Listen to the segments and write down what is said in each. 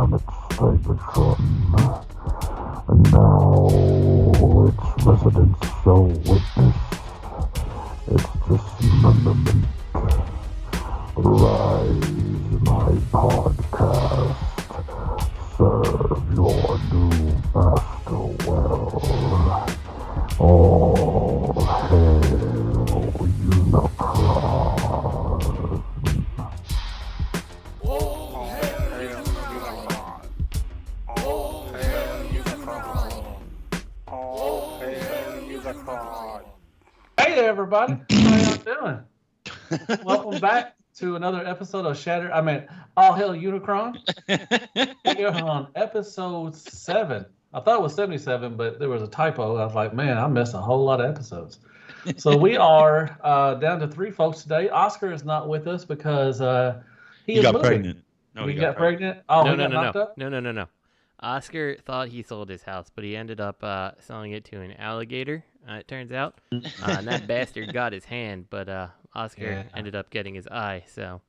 planet Cybertron, and now its residents shall witness its dismemberment. Rise, my podcast. Serve your new master well. All hail Unicron. Hey there, everybody. How y'all doing? Welcome back to another episode of All Hail Unicron. We're on episode 7. I thought it was 77, but there was a typo. I was like, man, I missed a whole lot of episodes. So we are down to 3 folks today. Oscar is not with us because he got pregnant. No, he got pregnant. Oh, No. Oscar thought he sold his house, but he ended up selling it to an alligator, it turns out. And that bastard got his hand, but Oscar ended up getting his eye. So,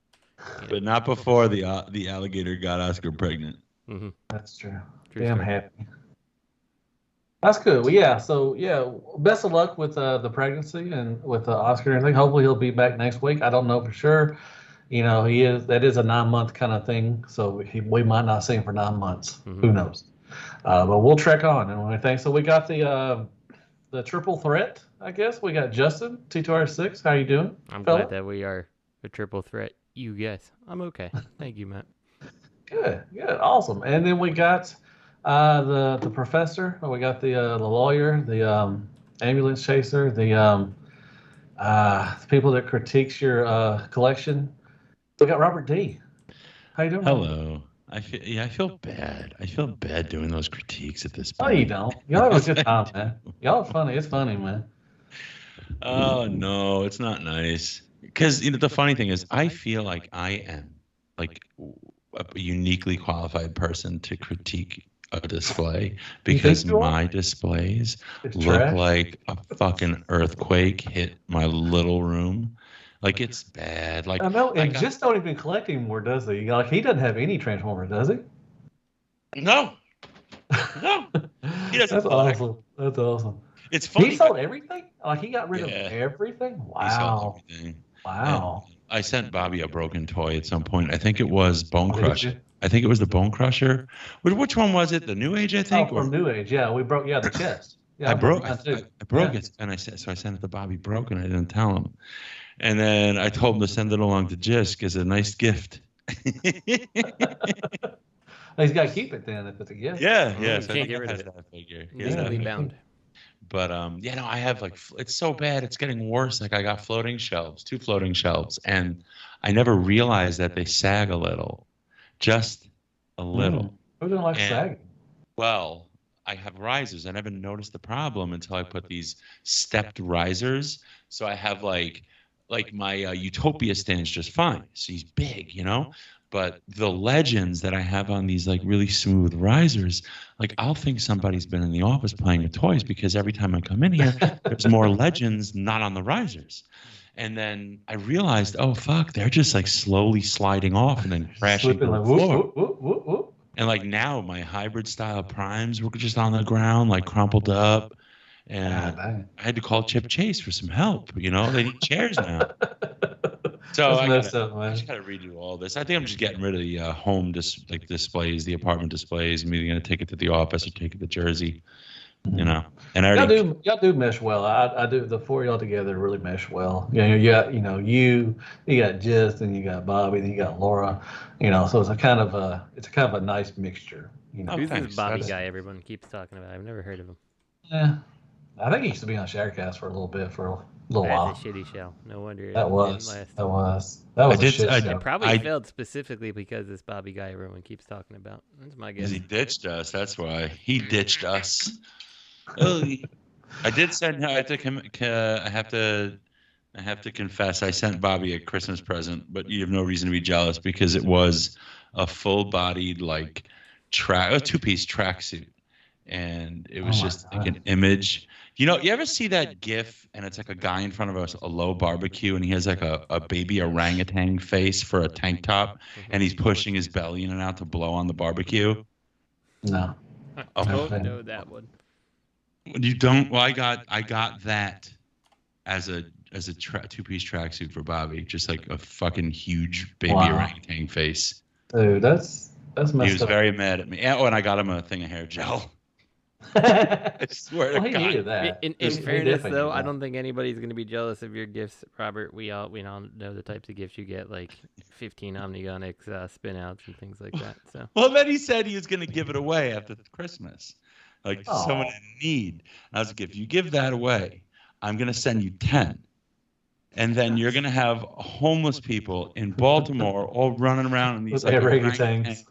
But not before the alligator got Oscar pregnant. Mm-hmm. That's true. Damn happy. That's good. Well, so best of luck with the pregnancy and with Oscar and everything. Hopefully he'll be back next week. I don't know for sure. You know, that is a 9-month kind of thing, so we might not see him for 9 months. Mm-hmm. Who knows? But we'll trek on and everything. So we got the triple threat, I guess. We got Justin, T2R6. How you doing? I'm glad that we are a triple threat. You guys. I'm okay. Thank you, Matt. Good. Awesome. And then we got the professor. We got the lawyer, the ambulance chaser, the people that critiques your collection. We got Robert D. How you doing? Hello. I feel bad. I feel bad doing those critiques at this point. No, you don't. Y'all have a good time, man. Y'all are funny. It's funny, man. Oh, no, it's not nice. Because, the funny thing is, I feel like I am, like, a uniquely qualified person to critique a display because my displays look like a fucking earthquake hit my little room. Like, it's bad. Like, I know, and just don't even collect anymore, does he? Like, he doesn't have any Transformer, does he? No. He doesn't. That's collect. awesome. That's awesome. It's funny. He sold everything? Like, he got rid of everything? Wow. He sold everything. Wow. And I sent Bobby a broken toy at some point. I think it was Bone Crusher. I think it was the Bone Crusher. Which one was it? The Newage, I think? From Newage, yeah. We broke, the chest. Yeah, I broke it. And I sent it to Bobby broken. I didn't tell him. And then I told him to send it along to Jisk as a nice gift. He's got to keep it then if it's a gift. Yeah. So can't get rid of that figure. Legally bound. But I have it's so bad. It's getting worse. Like I got 2 floating shelves, and I never realized that they sag a little, just a little. Who doesn't like sagging? Well, I have risers. I never noticed the problem until I put these stepped risers. So I have like my Utopia stands just fine. So he's big, But the legends that I have on these like really smooth risers, like I'll think somebody's been in the office playing with toys because every time I come in here, there's more legends not on the risers. And then I realized, oh fuck, they're just like slowly sliding off and then crashing to the floor. Whoop. And like now my hybrid style primes were just on the ground, like crumpled up. And I had to call Chip Chase for some help. They need chairs now. So I just got to redo all this. I think I'm just getting rid of the home displays, the apartment displays. I'm either going to take it to the office or take it to Jersey. And y'all do mesh well. I do. The 4 of y'all together really mesh well. You got Jiz, and you got Bobby, then you got Laura. So it's a kind of a nice mixture. Who's this Bobby guy everyone keeps talking about? I've never heard of him. Yeah. I think he used to be on Shattered Cast for a little while. That's a shitty show. No wonder. That was a shit show. It probably failed specifically because this Bobby guy everyone keeps talking about. That's my guess. He ditched us. That's why he ditched us. I did send. I have to confess. I sent Bobby a Christmas present, but you have no reason to be jealous because it was a full-bodied 2-piece tracksuit. and it was my just like God. an image. You ever see that GIF and it's like a guy in front of a low barbecue and he has like a baby orangutan face for a tank top and he's pushing his belly in and out to blow on the barbecue? No. I don't Okay. know that one. You don't? Well, I got that as a two-piece tracksuit for Bobby, just like a fucking huge baby Wow. orangutan face. Dude, that's messed He was up. very mad at me. And I got him a thing of hair gel. I swear to Well, he God. needed that. In He fairness, definitely though, needed I that. don't think anybody's gonna be jealous of your gifts, Robert. We all know the types of gifts you get, like 15 Omnigonics spinouts and things like that. So Well, then he said he was going to give it away after Christmas, like to someone Aw. in need. And I was like, if you give that away, I'm going to send you 10. And then you're going to have homeless people in Baltimore all running around in these With like orangutans.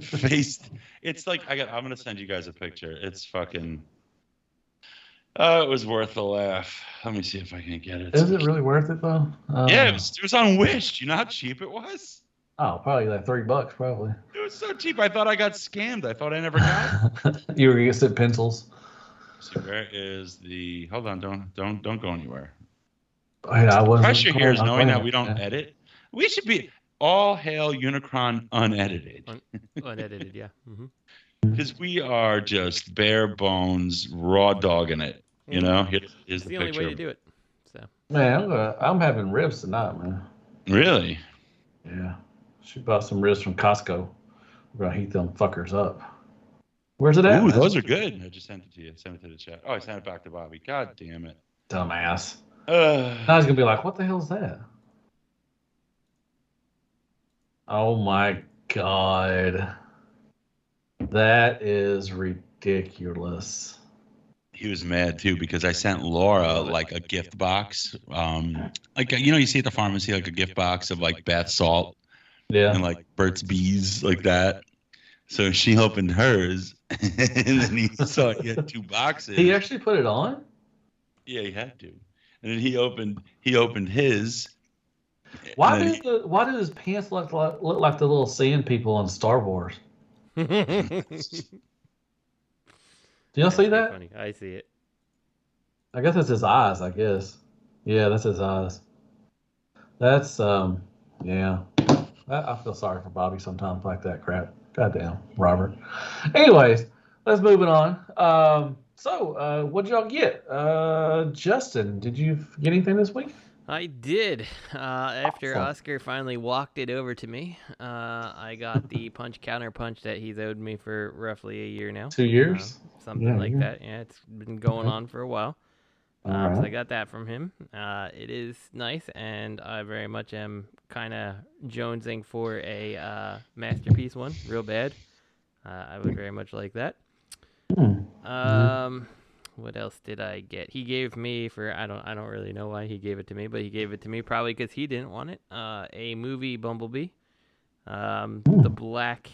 faced. It's like I'm going to send you guys a picture. It's fucking. It was worth the laugh. Let me see if I can get it. Is it really worth it though? Yeah, it was on Wish. Do you know how cheap it was? Oh, probably like $3, probably. It was so cheap. I thought I got scammed. I thought I never got it. You were gonna get pencils. See, where is the? Hold on, don't go anywhere. I wasn't. Pressure here is I'm knowing that playing we it, don't yeah. edit. We should be all hail Unicron unedited unedited, yeah. Mm-hmm. because we are just bare bones raw dogging it. You know, here's It's the the only picture. way to do it. So Man, I'm having ribs tonight, man. Really? Yeah. She bought some ribs from Costco. We're gonna heat them fuckers up. Where's it at? Ooh, man? those are good. I just sent it to you. Sent it to the chat. Oh, I sent it back to Bobby. God damn it. Dumbass. Now he's gonna be like, "What the hell is that?" Oh my god, that is ridiculous. He was mad too because I sent Laura like a gift box. Like you see at the pharmacy like a gift box of like bath salt Yeah. and like Burt's Bees like that. So she opened hers, and then he saw he had 2 boxes. He actually put it on. Yeah, he had to. And then he opened his. Why and then why do his pants look like the little sand people on Star Wars? Do y'all see that? Funny. I see it. I guess that's his eyes. I guess. Yeah, that's his eyes. That's yeah. I feel sorry for Bobby sometimes like that crap. Goddamn, Robert. Anyways, let's move it on. So what did y'all get? Justin, did you get anything this week? I did. After Awesome. Oscar finally walked it over to me, I got the counter punch that he's owed me for roughly a year now. 2 years. Something Yeah, like yeah. that. Yeah, it's been going on for a while. All So I right. got that from him. It is nice, and I very much am kind of jonesing for a masterpiece one, real bad. I would very much like that. What else did I get? He gave me for I don't really know why he gave it to me, but he gave it to me probably because he didn't want it. A movie Bumblebee, the black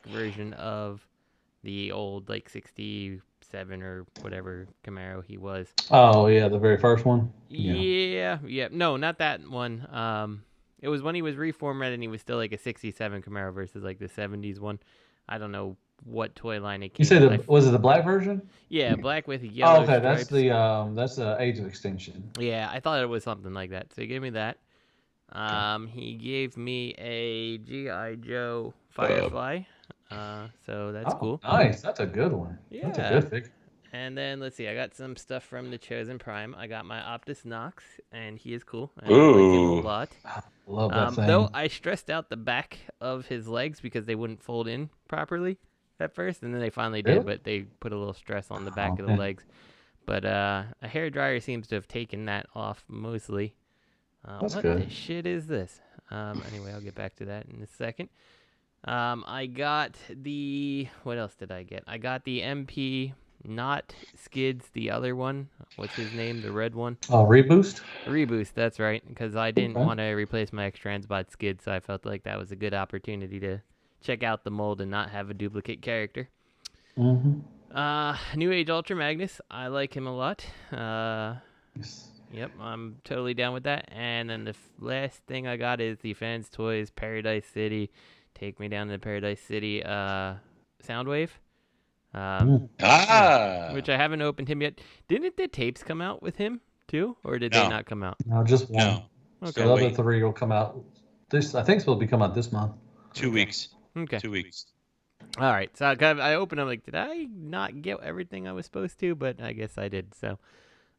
version of the old like 67 or whatever Camaro he was. Oh yeah, the very first one. Yeah. No, not that one. It was when he was reformatted and he was still like a 67 Camaro versus like the 70s one. I don't know what toy line it came You said with. was it the black version? Yeah, black with yellow Oh, okay, stripes. that's the Age of Extinction. Yeah, I thought it was something like that. So he gave me that. He gave me a G.I. Joe Firefly. So that's cool. Nice, that's a good one. That's a Yeah. good figure. And then let's see, I got some stuff from the Chosen Prime. I got my Optus Nox, and he is cool. And I like him Ooh. a lot. Love that thing. Though I stressed out the back of his legs because they wouldn't fold in properly at first, and then they finally did, Really? but they put a little stress on the back of the Okay. legs. But a hairdryer seems to have taken that off mostly. That's what good. the shit is this? Anyway, I'll get back to that in a second. I got the... What else did I get? I got the MP, not Skids, the other one. What's his name? The red one? Oh, Reboost? Reboost, that's right. Because I didn't Okay. want to replace my X-Transbot Skid, so I felt like that was a good opportunity to check out the mold and not have a duplicate character. Mm-hmm. New Age Ultra Magnus, I like him a lot. Yes. Yep, I'm totally down with that. And then the last thing I got is the Fans Toys Paradise City. Take me down to Paradise City Soundwave. Which I haven't opened him yet. Didn't the tapes come out with him too, or did they not come out? No, just one. No. Okay. The other 3 will come out. This, I think, it's supposed to be coming out this month. 2 weeks. Okay. 2 weeks. All right. So I opened them like, did I not get everything I was supposed to? But I guess I did. So,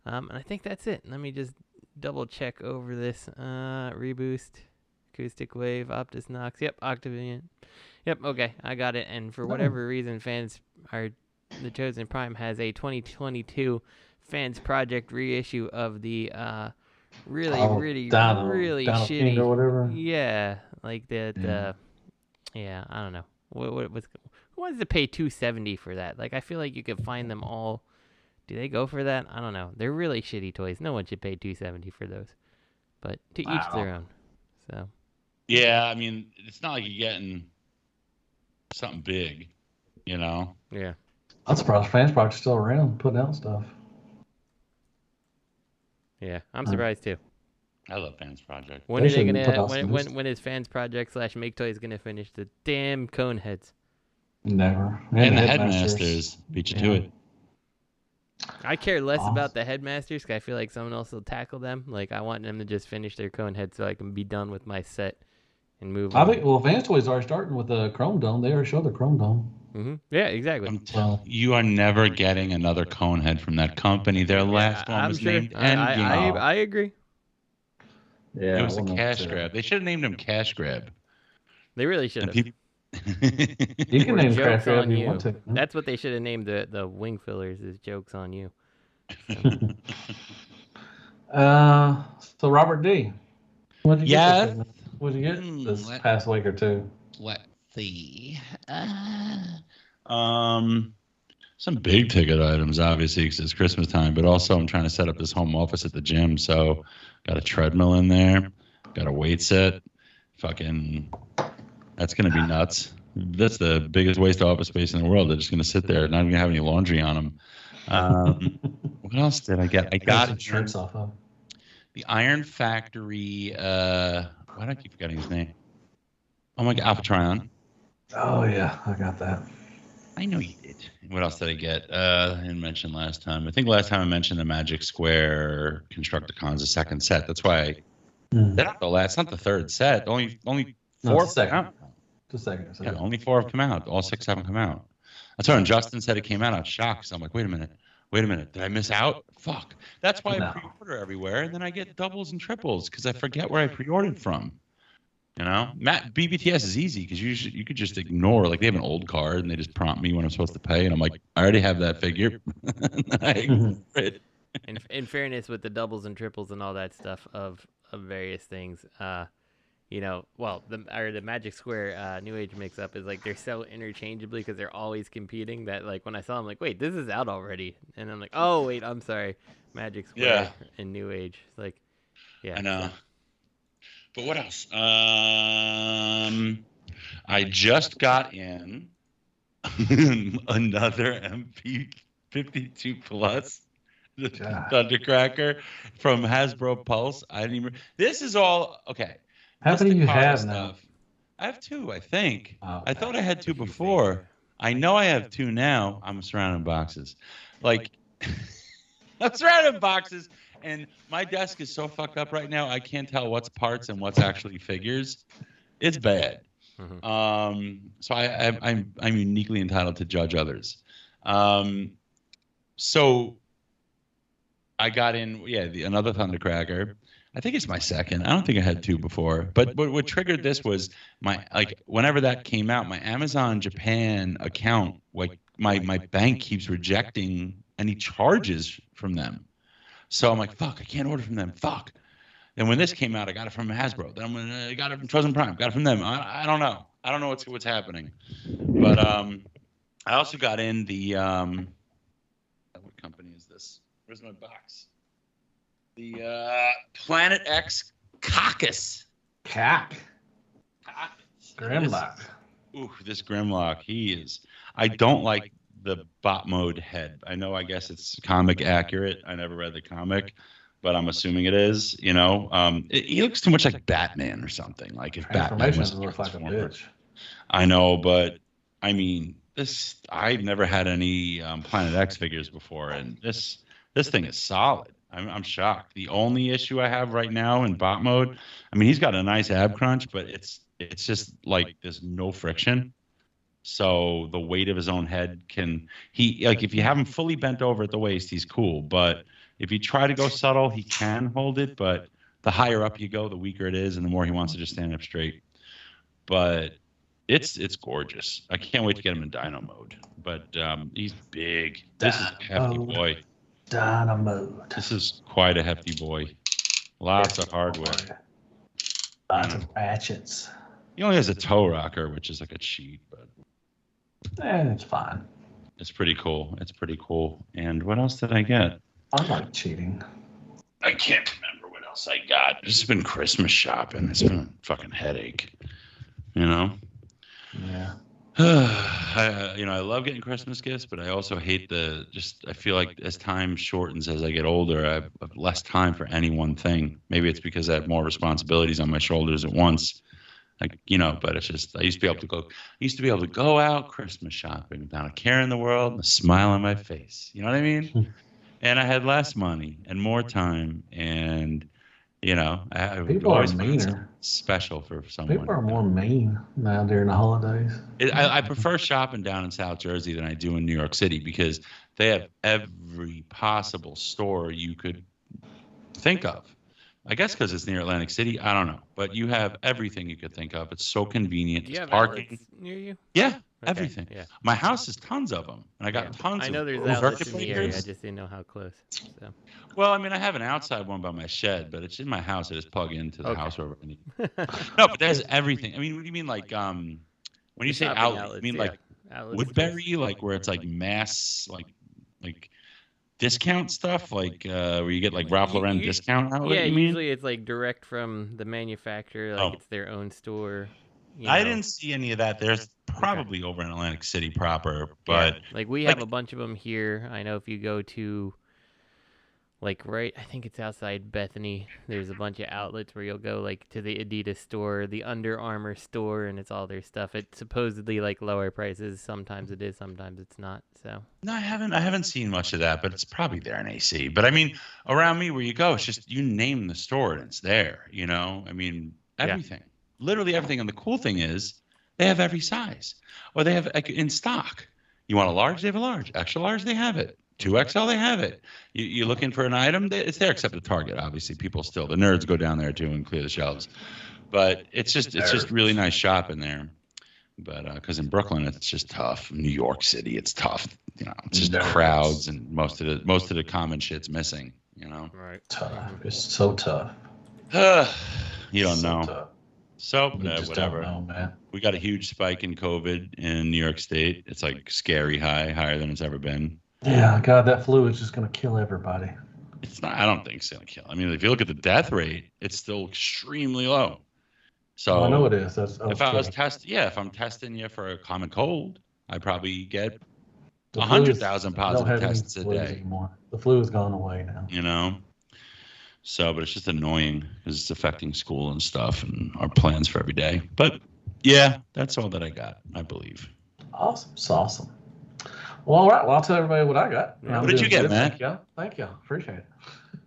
and I think that's it. Let me just double check over this. Reboost, Acoustic Wave, Optus Nox. Yep, Octavian. Yep, okay, I got it. And for whatever reason, the Chosen Prime has a 2022 Fans Project reissue of the really shitty. Or whatever. Yeah, like the yeah, I don't know. Who wants to pay $270 for that? Like, I feel like you could find them all. Do they go for that? I don't know. They're really shitty toys. No one should pay $270 for those. But to each their own. So. Yeah, I mean, it's not like you're getting something big, you know? Yeah. I'm surprised Fans Project's still around putting out stuff. Yeah, I'm surprised too. I love Fans Project. When are they gonna? When is Fans Project / Make Toys gonna finish the damn cone heads? Never. And the headmasters beat you to it. I care less about the headmasters because I feel like someone else will tackle them. Like, I want them to just finish their cone head so I can be done with my set and move on. I think, Fans Toys are starting with the Chrome Dome. They already showed the Chrome Dome. Mm-hmm. Yeah, exactly. You are never getting another cone head from that company. Their last one was named Endgame. I agree. Yeah, it was a cash grab. They should have named him Cash Grab. They really should have. You can name Cash Grab if you want to. That's what they should have named the wing fillers, is Jokes on You. So Robert D. What'd you get this past week or two? Let's see. Some big ticket items, obviously, because it's Christmas time, but also I'm trying to set up this home office at the gym, so got a treadmill in there, got a weight set. Fucking, that's gonna be nuts. That's the biggest waste of office space in the world. They're just gonna sit there, not even gonna have any laundry on them. What else did I get? I got shirts off of the Ironfactory. Why do I keep forgetting his name? Oh my God, Alphatron. Oh yeah, I got that. I know you did. What else did I get? I didn't mention last time. I think last time I mentioned the Magic Square Constructicons, the second set. That's why they're not the last. Not the third set. Only 4 have come out. The second. Yeah, only 4 have come out. All 6 haven't come out. That's why when Justin said it came out, I was shocked. So I'm like, wait a minute. Did I miss out? Fuck. That's why I pre-order everywhere, and then I get doubles and triples because I forget where I pre-ordered from. You know, BBTS is easy because you could just ignore, like, they have an old card and they just prompt me when I'm supposed to pay, and I'm like, I already have that figure. In fairness, with the doubles and triples and all that stuff of various things, you know, well, the Magic Square Newage mix-up is like they're so interchangeably because they're always competing that, like, when I saw them, like, wait, this is out already, and I'm like, oh wait, I'm sorry, Magic Square and Newage, like, yeah, I know. But what else? I just got in another MP52 Plus, the Thundercracker from Hasbro Pulse. I didn't even. This is all okay. How many do you have now? I have 2, I think. I thought I had 2 before. I know I have 2 now. I'm surrounded in boxes. Like, I'm surrounded in boxes. And my desk is so fucked up right now, I can't tell what's parts and what's actually figures. It's bad. Mm-hmm. So I'm uniquely entitled to judge others. So I got in, another Thundercracker. I think it's my second. I don't think I had 2 before. But what triggered this was whenever that came out, my Amazon Japan account, like my bank keeps rejecting any charges from them. So I'm like, fuck, I can't order from them. Fuck. And when this came out, I got it from Hasbro. Then I got it from Chosen Prime. Got it from them. I don't know. I don't know what's happening. But I also got in the what company is this? Where's my box? The Planet X Caucus. Grimlock. Ooh, this Grimlock. He is. I don't like the bot mode head. I know, I guess it's comic accurate. I never read the comic, but I'm assuming it is, you know. He looks too much like Batman or something. Like if Batman was look like a bitch. I know, but I mean, I've never had any Planet X figures before, and this thing is solid. I'm shocked. The only issue I have right now in bot mode, I mean, he's got a nice ab crunch, but it's just like there's no friction. So the weight of his own head if you have him fully bent over at the waist, he's cool. But if you try to go subtle, he can hold it. But the higher up you go, the weaker it is, and the more he wants to just stand up straight. But it's gorgeous. I can't wait to get him in Dino mode. But he's big. This is a hefty boy. Dino mode. This is quite a hefty boy. Lots of hardware. Lots of ratchets. He only has a toe rocker, which is like a cheat, but it's fine. It's pretty cool. It's pretty cool. And what else did I get? I like cheating. I can't remember what else I got. It's just been Christmas shopping. It's been a fucking headache. You know? Yeah. I love getting Christmas gifts, but I also hate I feel like as time shortens as I get older, I have less time for any one thing. Maybe it's because I have more responsibilities on my shoulders at once. But it's just I used to be able to go out Christmas shopping without a care in the world and a smile on my face. You know what I mean? And I had less money and more time, and I people always are find meaner. Special for someone. People are more mean now during the holidays. I prefer shopping down in South Jersey than I do in New York City because they have every possible store you could think of. I guess because it's near Atlantic City. I don't know. But you have everything you could think of. It's so convenient. Do you have parking outlets near you? Yeah, Okay, everything. Yeah. My house has tons of them. And I got tons of I know there's circuit outlets in the area. I breakers. just didn't know how close. So. Well, I mean, I have an outside one by my shed, but it's in my house. I just plug into the Okay. house wherever I need. No, but there's everything. I mean, what do you mean like when you say Shopping outlet, you mean like outlets, Woodbury, like where it's like mass, like discount stuff, like where you get like Ralph Lauren discount outlet? Yeah, you mean? usually it's like direct from the manufacturer, like it's their own store. I didn't see any of that. There's probably over in Atlantic City proper, but like we have a bunch of them here. I know if you go to I think it's outside Bethany, there's a bunch of outlets where you'll go like to the Adidas store, the Under Armour store, and it's all their stuff. It's supposedly like lower prices. Sometimes it is, sometimes it's not. So no, I haven't seen much of that, but it's probably there in AC. But I mean, around me where you go, it's just you name the store and it's there. I mean, everything, literally everything. And the cool thing is they have every size, or they have in stock. You want a large, they have a large. Extra large, they have it. 2XL, they have it. You're looking for an item, it's there, except at Target. Obviously, the nerds go down there too and clear the shelves. But it's just really nice shopping there. But because in Brooklyn, it's just tough. New York City, it's tough. It's just crowds and most of the common shit's missing. right, Tough. It's so tough. You don't know. Tough. So Don't whatever. know, man. We got a huge spike in COVID in New York State. It's like scary higher than it's ever been. Yeah, God, that flu is just going to kill everybody. It's not. I don't think it's going to kill. I mean, if you look at the death rate, it's still extremely low. So I know it is. If I'm testing you for a common cold, I probably get The 100,000 flu is- positive don't have any tests a flus day. anymore. The flu has gone away now. So, but it's just annoying because it's affecting school and stuff and our plans for every day. But yeah, that's all that I got, I believe. Awesome. It's awesome. Well, all right. Well, I'll tell everybody what I got. Yeah, what did you get, man? Thank you. Appreciate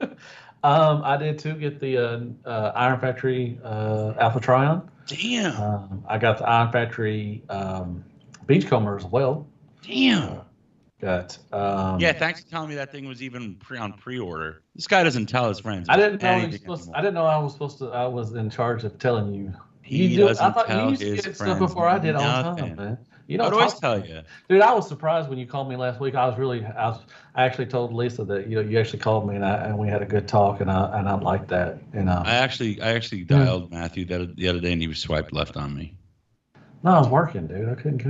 it. I did too get the Ironfactory Alpha Trion. Damn. I got the Ironfactory Beachcomber as well. Damn. Got thanks for telling me that thing was even on pre-order. This guy doesn't tell his friends. I didn't know I was in charge of telling you. He doesn't I thought tell you used to his get friends stuff before I did all the nothing. time, man. I'd always tell you. Dude, I was surprised when you called me last week. I actually told Lisa that you actually called me and we had a good talk and I liked that. I actually dialed Matthew the other day and he was swiped left on me. No, I was working, dude. I couldn't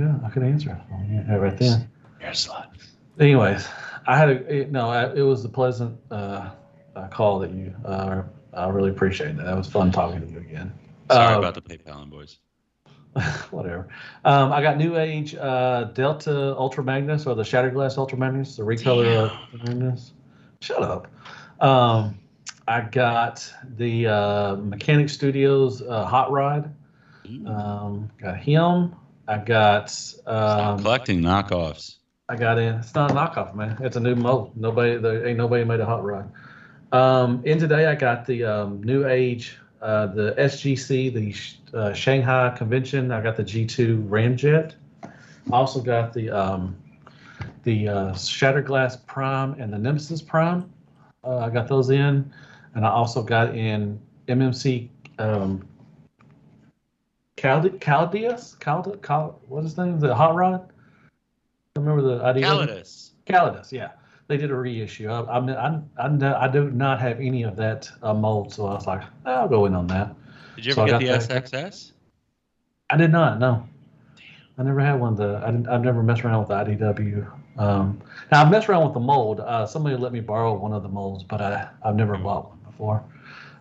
answer it right then. You're a slut. Anyways, it was a pleasant call that you. I really appreciate that. It was fun talking to you again. Sorry about the PayPal invoice. Whatever. I got Newage Delta Ultra Magnus or the Shattered Glass Ultra Magnus, the recolor of Magnus. Shut up. I got the Mechanic Studios Hot Rod. Got him. I got. Stop collecting knockoffs. I got in. It's not a knockoff, man. It's a new mold. There ain't nobody made a hot rod. In today, I got the Newage, the SGC, the Shanghai Convention. I got the G2 Ramjet. I also got the Shattered Glass Prime and the Nemesis Prime. I got those in, and I also got in MMC Caldius. What's his name? The hot rod. I remember the idea. Calidus, yeah. They did a reissue. I do not have any of that mold, so I was like, I'll go in on that. Did you ever get the SXS? I did not. No, I never had one. I've never messed around with the IDW. Now I've messed around with the mold. Somebody let me borrow one of the molds, but I've never bought one before.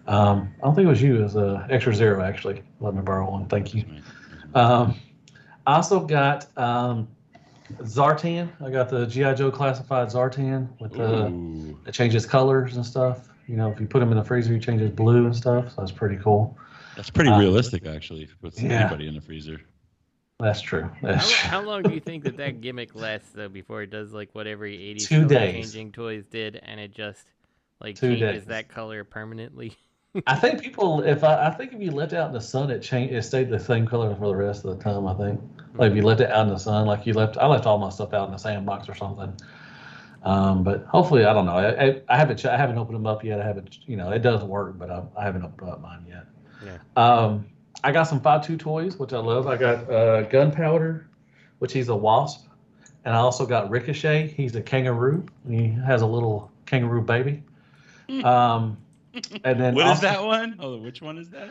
I don't think it was you. It was Extra Zero actually let me borrow one. Thank you. I also got. Zartan. I got the G.I. Joe classified Zartan with it changes colors and stuff. You know, if you put him in the freezer, he changes blue and stuff. So that's pretty cool. That's pretty realistic, actually, if you put anybody in the freezer. That's true. How long do you think that gimmick lasts, though, before it does like what every 80s 2 days. Changing Toys did, and it just like 2 changes days. that color permanently? I think people, I think if you left it out in the sun, it stayed the same color for the rest of the time. I think, like if you left it out in the sun, like I left all my stuff out in the sandbox or something. But hopefully, I don't know. I haven't opened them up yet. I haven't, it does work, but I haven't opened up mine yet. Yeah. I got some 5.2 toys, which I love. I got Gunpowder, which he's a wasp, and I also got Ricochet. He's a kangaroo. He has a little kangaroo baby. And then what is that one? Oh, which one is that?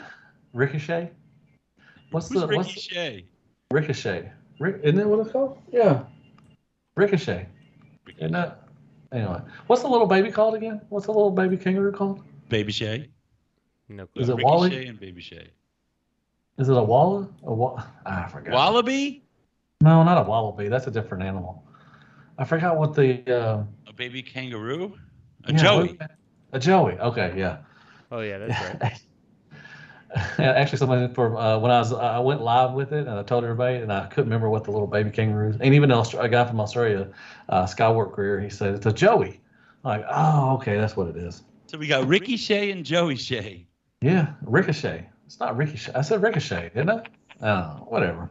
Ricochet. Who's Ricochet? Ricochet. Isn't that what it's called? Yeah. Ricochet. Isn't that? Anyway, what's the little baby called again? What's the little baby kangaroo called? Baby Shay. No clue. Is it Ricochet Wally? and Baby Shay. Is it a walla? I forgot. Wallaby? No, not a wallaby. That's a different animal. I forgot what the. A baby kangaroo? Joey. A Joey. Okay, yeah. Oh yeah, that's right. Actually, somebody when I went live with it, and I told everybody, and I couldn't remember what the little baby kangaroos. And even a guy from Australia, Skywarp Career, he said it's a Joey. I'm like, oh, okay, that's what it is. So we got Ricky Shay and Joey Shay. Yeah, Ricochet. It's not Ricochet. I said Ricochet, didn't I? I don't know. Whatever.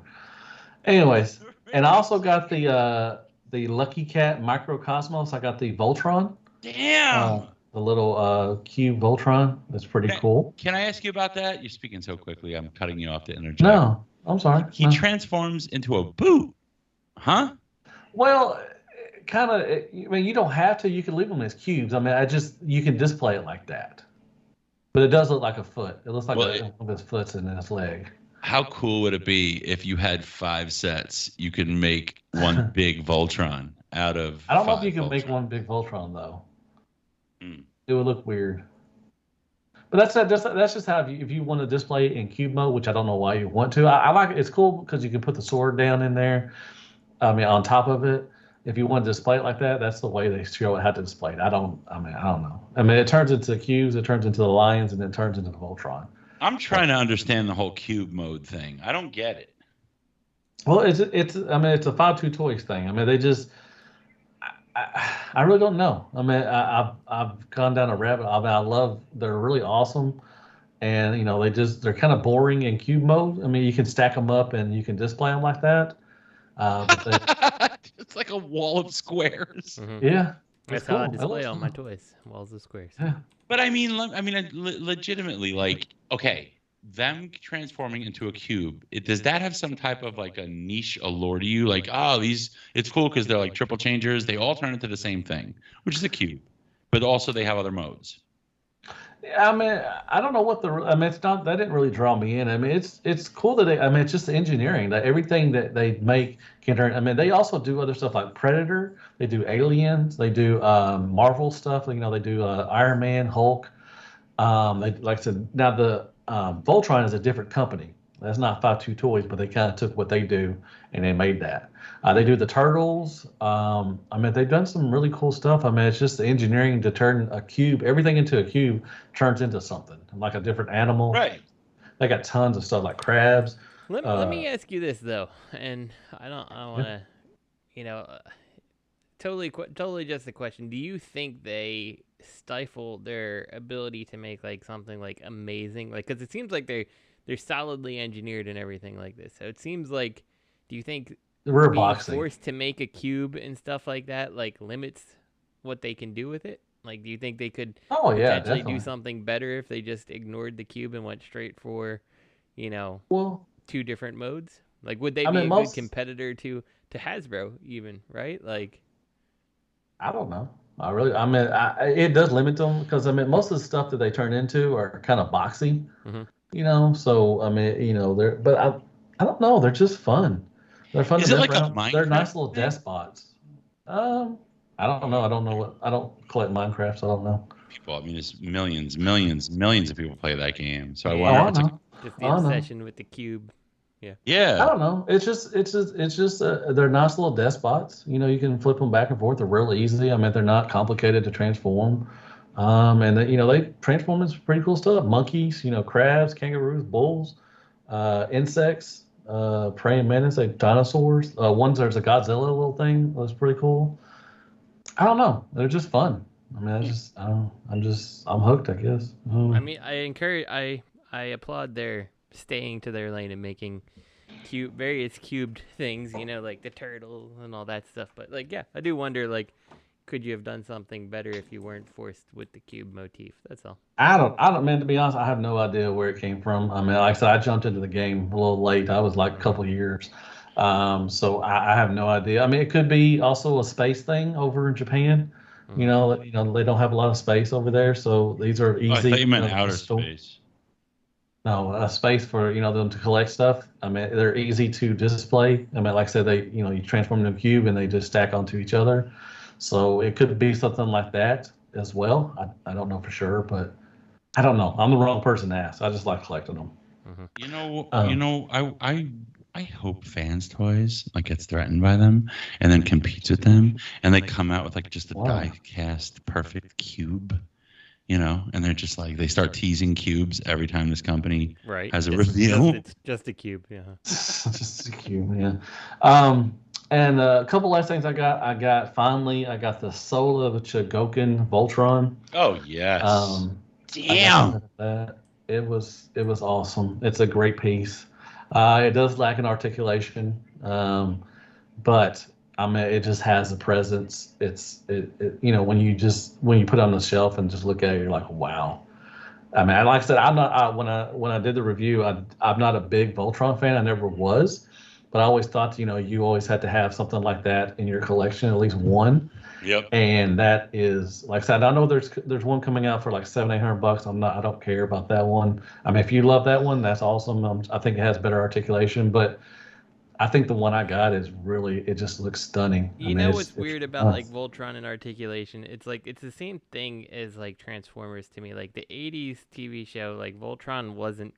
Anyways, and I also got the Lucky Cat Microcosmos. I got the Voltron. Damn. The little cube Voltron. That's pretty cool. Can I ask you about that? You're speaking so quickly. I'm cutting you off to interject. No, I'm sorry. He transforms into a boot. Huh? Well, kind of. I mean, you don't have to. You can leave them as cubes. I mean, you can display it like that. But it does look like a foot. It looks like one of his foots and then his leg. How cool would it be if you had 5 sets? You could make one big Voltron out of. I don't know if you can make one big Voltron though. It would look weird. But that's just how if you want to display it in cube mode, which I don't know why you want to. I like it. It's cool because you can put the sword down in there. I mean, on top of it. If you want to display it like that, that's the way they show it how to display it. I don't know. I mean, it turns into cubes, it turns into the lions, and then it turns into the Voltron. I'm trying to understand the whole cube mode thing. I don't get it. Well, it's a 5.2 toys thing. I mean, they just. I really don't know. I mean, I've gone down a rabbit. I love. They're really awesome, and they're kind of boring in cube mode. I mean, you can stack them up and you can display them like that. It's like a wall of squares. Mm-hmm. Yeah, that's how I display all my toys. Walls of squares. Yeah. But I mean, legitimately, like, okay, them transforming into a cube. Does that have some type of like a niche allure to you? Like, it's cool because they're like triple changers. They all turn into the same thing, which is a cube, but also they have other modes. I mean, I don't know what it's not, that didn't really draw me in. I mean, it's cool that it's just the engineering that everything that they make can turn. I mean, they also do other stuff like Predator. They do Aliens. They do Marvel stuff. They do Iron Man, Hulk. Like I said, now the Voltron is a different company. That's not 5.2 Toys, but they kind of took what they do and they made that. They do the Turtles. I mean, they've done some really cool stuff. I mean, it's just the engineering to turn a cube, everything into a cube turns into something, like a different animal. Right. They got tons of stuff like crabs. Let me ask you this though, and I don't want to, totally just a question. Do you think they stifle their ability to make like something like amazing? Like, because it seems like they're solidly engineered and everything like this. So it seems like, do you think being forced to make a cube and stuff like that like limits what they can do with it? Like, do you think they could potentially do something better if they just ignored the cube and went straight for, two different modes? Like, would they be a good competitor to Hasbro even, right? Like, I don't know. It does limit them because most of the stuff that they turn into are kind of boxy, So I don't know. They're just fun. They're fun. Is it like a Minecraft? They're nice little despots. I don't know. I don't collect Minecraft, so I don't know. People, it's millions of people play that game. So I wonder. Just the obsession with the cube. Yeah. I don't know. It's just they're nice little despots. You can flip them back and forth. They're real easy. They're not complicated to transform. And they transform into pretty cool stuff. Monkeys, crabs, kangaroos, bulls, insects, praying mantis, like dinosaurs. There's a Godzilla little thing that was pretty cool. I don't know. They're just fun. I'm hooked, I guess. I applaud their staying to their lane and making various cubed things, like the turtle and all that stuff. But I do wonder, could you have done something better if you weren't forced with the cube motif? That's all. I don't, man, to be honest, I have no idea where it came from. Like I said, I jumped into the game a little late. I was like a couple years. So I have no idea. It could be also a space thing over in Japan. They don't have a lot of space over there, so these are easy. I thought you meant outer space. No, a space for them to collect stuff. They're easy to display. Like I said, they you transform them into a cube and they just stack onto each other. So it could be something like that as well. I don't know for sure, but I don't know. I'm the wrong person to ask. I just like collecting them. I hope Fans Toys gets threatened by them and then competes with them, and they come out with just a die-cast perfect cube, and they're just they start teasing cubes every time this company has a reveal. It's just a cube, yeah. Just a cube, yeah. And a couple last things I got the soul of a Chugokin Voltron. Oh yes. Damn. It was awesome. It's a great piece. It does lack in articulation, but it just has a presence. When you put it on the shelf and just look at it, you're like, wow. Like I said, when I did the review, I'm not a big Voltron fan. I never was, but I always thought, you always had to have something like that in your collection, at least one. Yep. And that is, like I said, I know there's one coming out for $700-800. I don't care about that one. If you love that one, that's awesome. I think it has better articulation, but I think the one I got is it just looks stunning. What's weird about Voltron and articulation? It's it's the same thing as Transformers to me. The 80s TV show, Voltron wasn't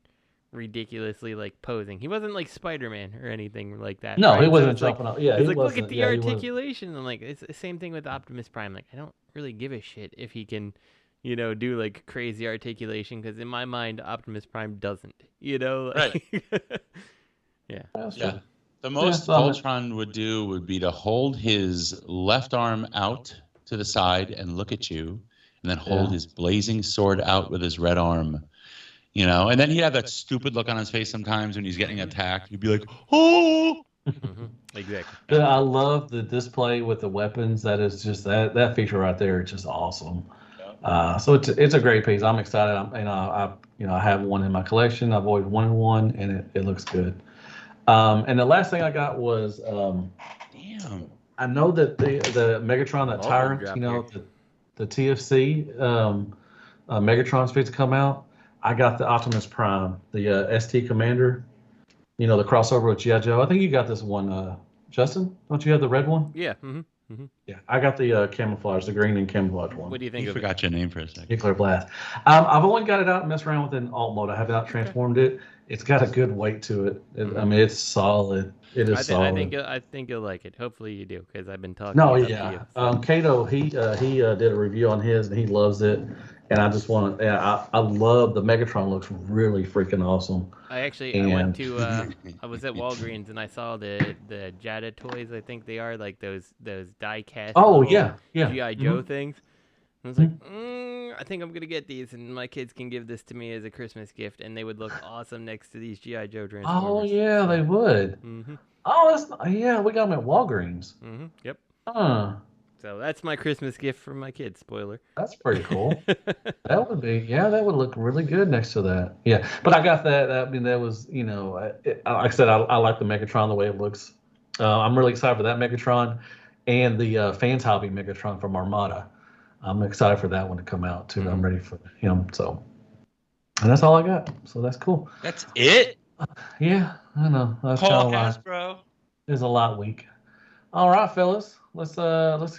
ridiculously posing. He wasn't like Spider-Man or anything like that. No, he wasn't jumping up. Yeah, it's look at the articulation, and it's the same thing with Optimus Prime. I don't really give a shit if he can, do crazy articulation, because in my mind, Optimus Prime doesn't. Right. Yeah. Yeah. The most Voltron would do would be to hold his left arm out to the side and look at you, and then hold his blazing sword out with his red arm. And then he'd have that stupid look on his face sometimes when he's getting attacked. He'd be like, oh! Exactly. I love the display with the weapons. That is just that feature right there is just awesome. Yeah. So it's a great piece. I'm excited. I have one in my collection. I've always wanted one, and it looks good. And the last thing I got was I know that the Megatron, that Tyrant, the TFC Megatron's supposed to come out. I got the Optimus Prime, the ST Commander, the crossover with G.I. Joe. I think you got this one, Justin. Don't you have the red one? Yeah. Mm-hmm. Mm-hmm. Yeah, I got the camouflage, the green and camouflage one. What do you think? You forgot your name for a second. Nuclear Blast. I've only got it out and messed around with it in alt mode. I have not transformed it. It's got a good weight to it. It's solid. It is solid. I think you'll like it. Hopefully you do, because I've been talking. No, yeah. Kato, he did a review on his, and he loves it. And I just want to. Yeah, I love the Megatron. Looks really freaking awesome. I went to I was at Walgreens and I saw the Jada toys. I think they are like those die cast. Oh yeah. GI Joe things. I was like, I think I'm gonna get these, and my kids can give this to me as a Christmas gift, and they would look awesome next to these GI Joe Transformers. Oh yeah, they would. Oh, we got them at Walgreens. Yep. So that's my Christmas gift for my kids. Spoiler. That's pretty cool. That would look really good next to that. Yeah, but I got that. I mean, that was, like I said, I like the Megatron the way it looks. I'm really excited for that Megatron and the Fans Hobby Megatron from Armada. I'm excited for that one to come out too. I'm ready for him. So, and that's all I got. So that's cool. That's it. Yeah, I know. That's Paul Hasbro. It's a lot week. All right, fellas. Let's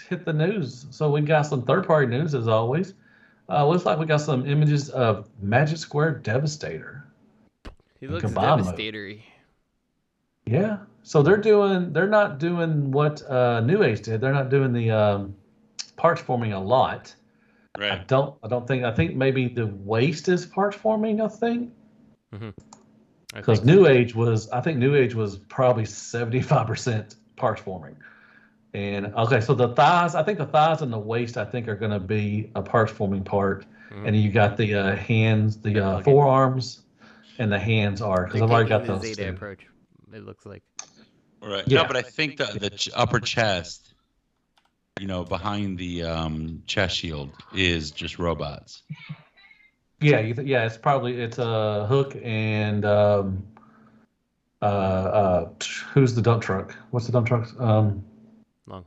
hit the news. So we got some third-party news as always. Looks like we got some images of Magic Square Devastator. He looks Devastator-y. Yeah. So they're not doing what Newage did. They're not doing the parts forming a lot. Right. I think maybe the waist is parts forming, I think. Because so. Newage was probably 75% parts forming. And okay, so the thighs and the waist, I think, are going to be a parts forming part. And you got the hands, the forearms, and the hands are, because I've already got those. Zeta approach, it looks like. Right. Yeah. No, but I think the upper chest, behind the chest shield, is just robots. Yeah, it's a Hook and who's the dump truck? What's the dump truck? Long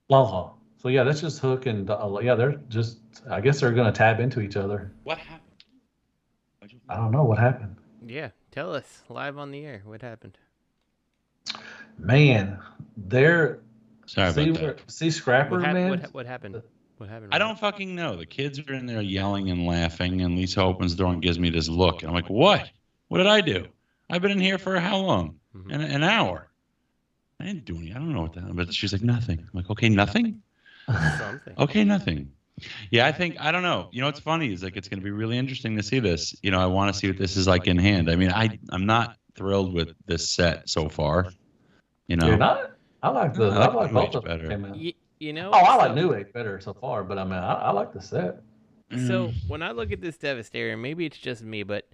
haul. So yeah, that's just Hook and they're just. I guess they're gonna tap into each other. What happened? I don't know what happened. Yeah, tell us live on the air what happened. Man, they're. Sorry about that. See Scrapper, man. What happened? What happened? I don't fucking know. The kids are in there yelling and laughing, and Lisa opens the door and gives me this look, and I'm like, "What? What did I do? I've been in here for how long? An hour." I didn't do anything. I don't know what that. But she's like, nothing. I'm like, okay, nothing. Something. Okay, nothing. Yeah, I don't know. What's funny is like it's going to be really interesting to see this. I want to see what this is like in hand. I mean, I'm not thrilled with this set so far. You're not? I like both of better. them. I like Newage better so far, but I mean, I like the set. So when I look at this Devastator, maybe it's just me, but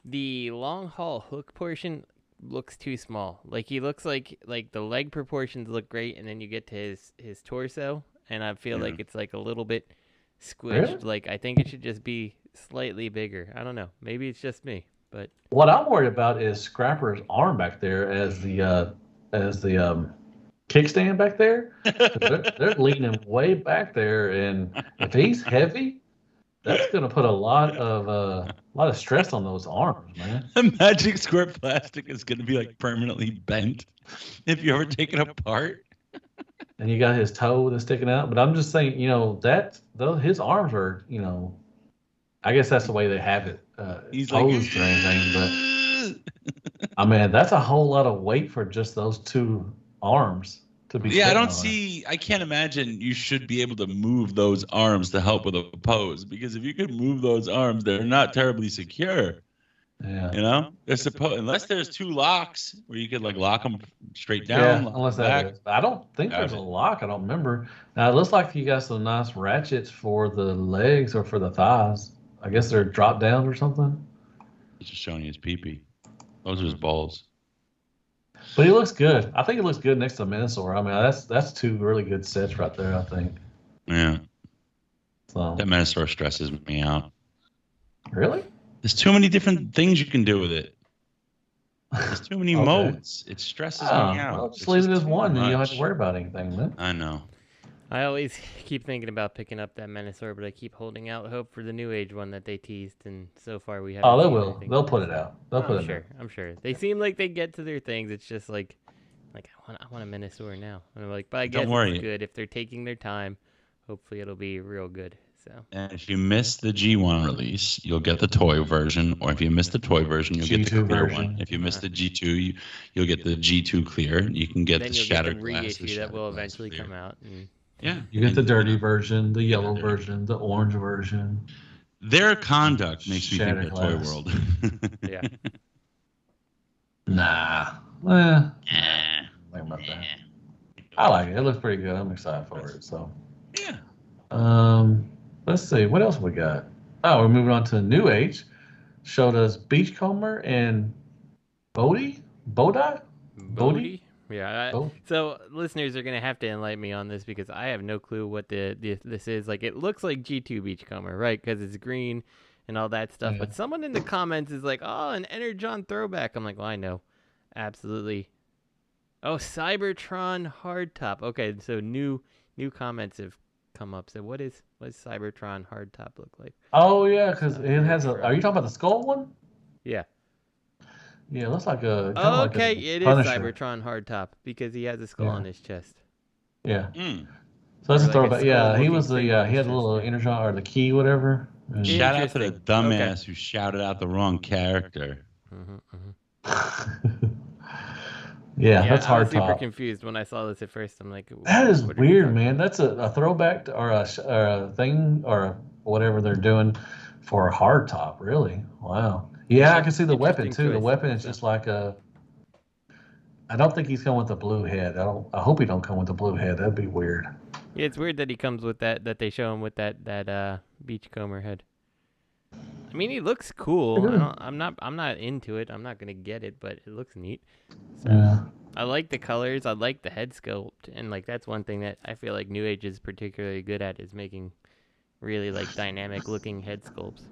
the long haul Hook portion looks too small. Like he looks like the leg proportions look great, and then you get to his torso, and I feel like it's like a little bit squished. Really? Like I think it should just be slightly bigger. I don't know. Maybe it's just me, but what I'm worried about is Scrapper's arm back there as the kickstand back there. they're leaning way back there, and if he's heavy, that's going to put a lot of stress on those arms, man. The Magic Square plastic is going to be like permanently bent if you ever take it apart. And you got his toe that's sticking out. But I'm just saying, his arms are, I guess that's the way they have it He's posed or anything. But I mean, that's a whole lot of weight for just those two arms. I can't imagine you should be able to move those arms to help with a pose, because if you could move those arms, they're not terribly secure. Yeah. They're unless there's two locks where you could like lock them straight down. Yeah, unless that is. I don't think there's a lock. I don't remember. Now it looks like you got some nice ratchets for the legs or for the thighs. I guess they're drop downs or something. He's just showing you his pee-pee. Those are his balls. But he looks good. I think he looks good next to Minosaur. I mean, that's two really good sets right there, I think. Yeah. So. That Minosaur stresses me out. Really? There's too many different things you can do with it. There's too many modes. It stresses me out. Well, just leave it as one, and you don't have to worry about anything, man. I know. I always keep thinking about picking up that Minosaur, but I keep holding out hope for the Newage one that they teased, and so far we haven't. Oh, they will. They'll put it out. I'm sure. They seem like they get to their things. It's just like I want a Minosaur now. And I'm like, but I guess it's good if they're taking their time. Hopefully, it'll be real good. So. And if you miss the G1 release, you'll get the toy version, or if you miss the toy version, you'll get the clear one. If you miss the G2, you'll get the G2 clear. You can get the Shattered reissue that will eventually come out. Yeah, you get the dirty version, the yellow version, the orange version. Their conduct makes me think Shattered they're Toy glass. World. Yeah. Nah. Think about that. I like it. It looks pretty good. I'm excited for it. So, Yeah. let's see what else we got. Oh, we're moving on to Newage. Showed us Beachcomber and Bodhi. Bodhi? Yeah. Bodhi? So listeners are gonna have to enlighten me on this because I have no clue what this is. Like, it looks like G2 Beachcomber, right? Because it's green and all that stuff. Yeah. But someone in the comments is like, "Oh, an Energon throwback." I'm like, "Well, I know, absolutely." Oh, Cybertron Hardtop. Okay, so new comments have come up. So what does Cybertron Hardtop look like? Oh yeah, because it has a. Are you talking about the skull one? Yeah. Yeah, it looks like a. Kinda Okay, like a it is Punisher. Cybertron Hardtop because he has a skull Yeah. on his chest. Yeah. Mm. So that's Or a like a throwback. Yeah, he skull-looking was the. thing on He his had a little chest, energon or the key, whatever. And- Shout out to the Interesting. dumbass who shouted out the wrong character. yeah, that's I hard was super top. confused when I saw this at first. I'm like, That is what are you weird, talking man. about? That's a throwback to, or a thing or whatever they're doing for a hard top. Really? Wow. Yeah, I can see the weapon Interesting too. The choice. weapon is just like a. I don't think he's coming with a blue head. I hope he don't come with a blue head. That'd be weird. Yeah, it's weird that he comes with that they show him with that Beachcomber head. I mean, he looks cool. I'm not into it. I'm not gonna get it, but it looks neat. So, Yeah. I like the colors. I like the head sculpt, and like that's one thing that I feel like Newage is particularly good at is making really like dynamic looking head sculpts.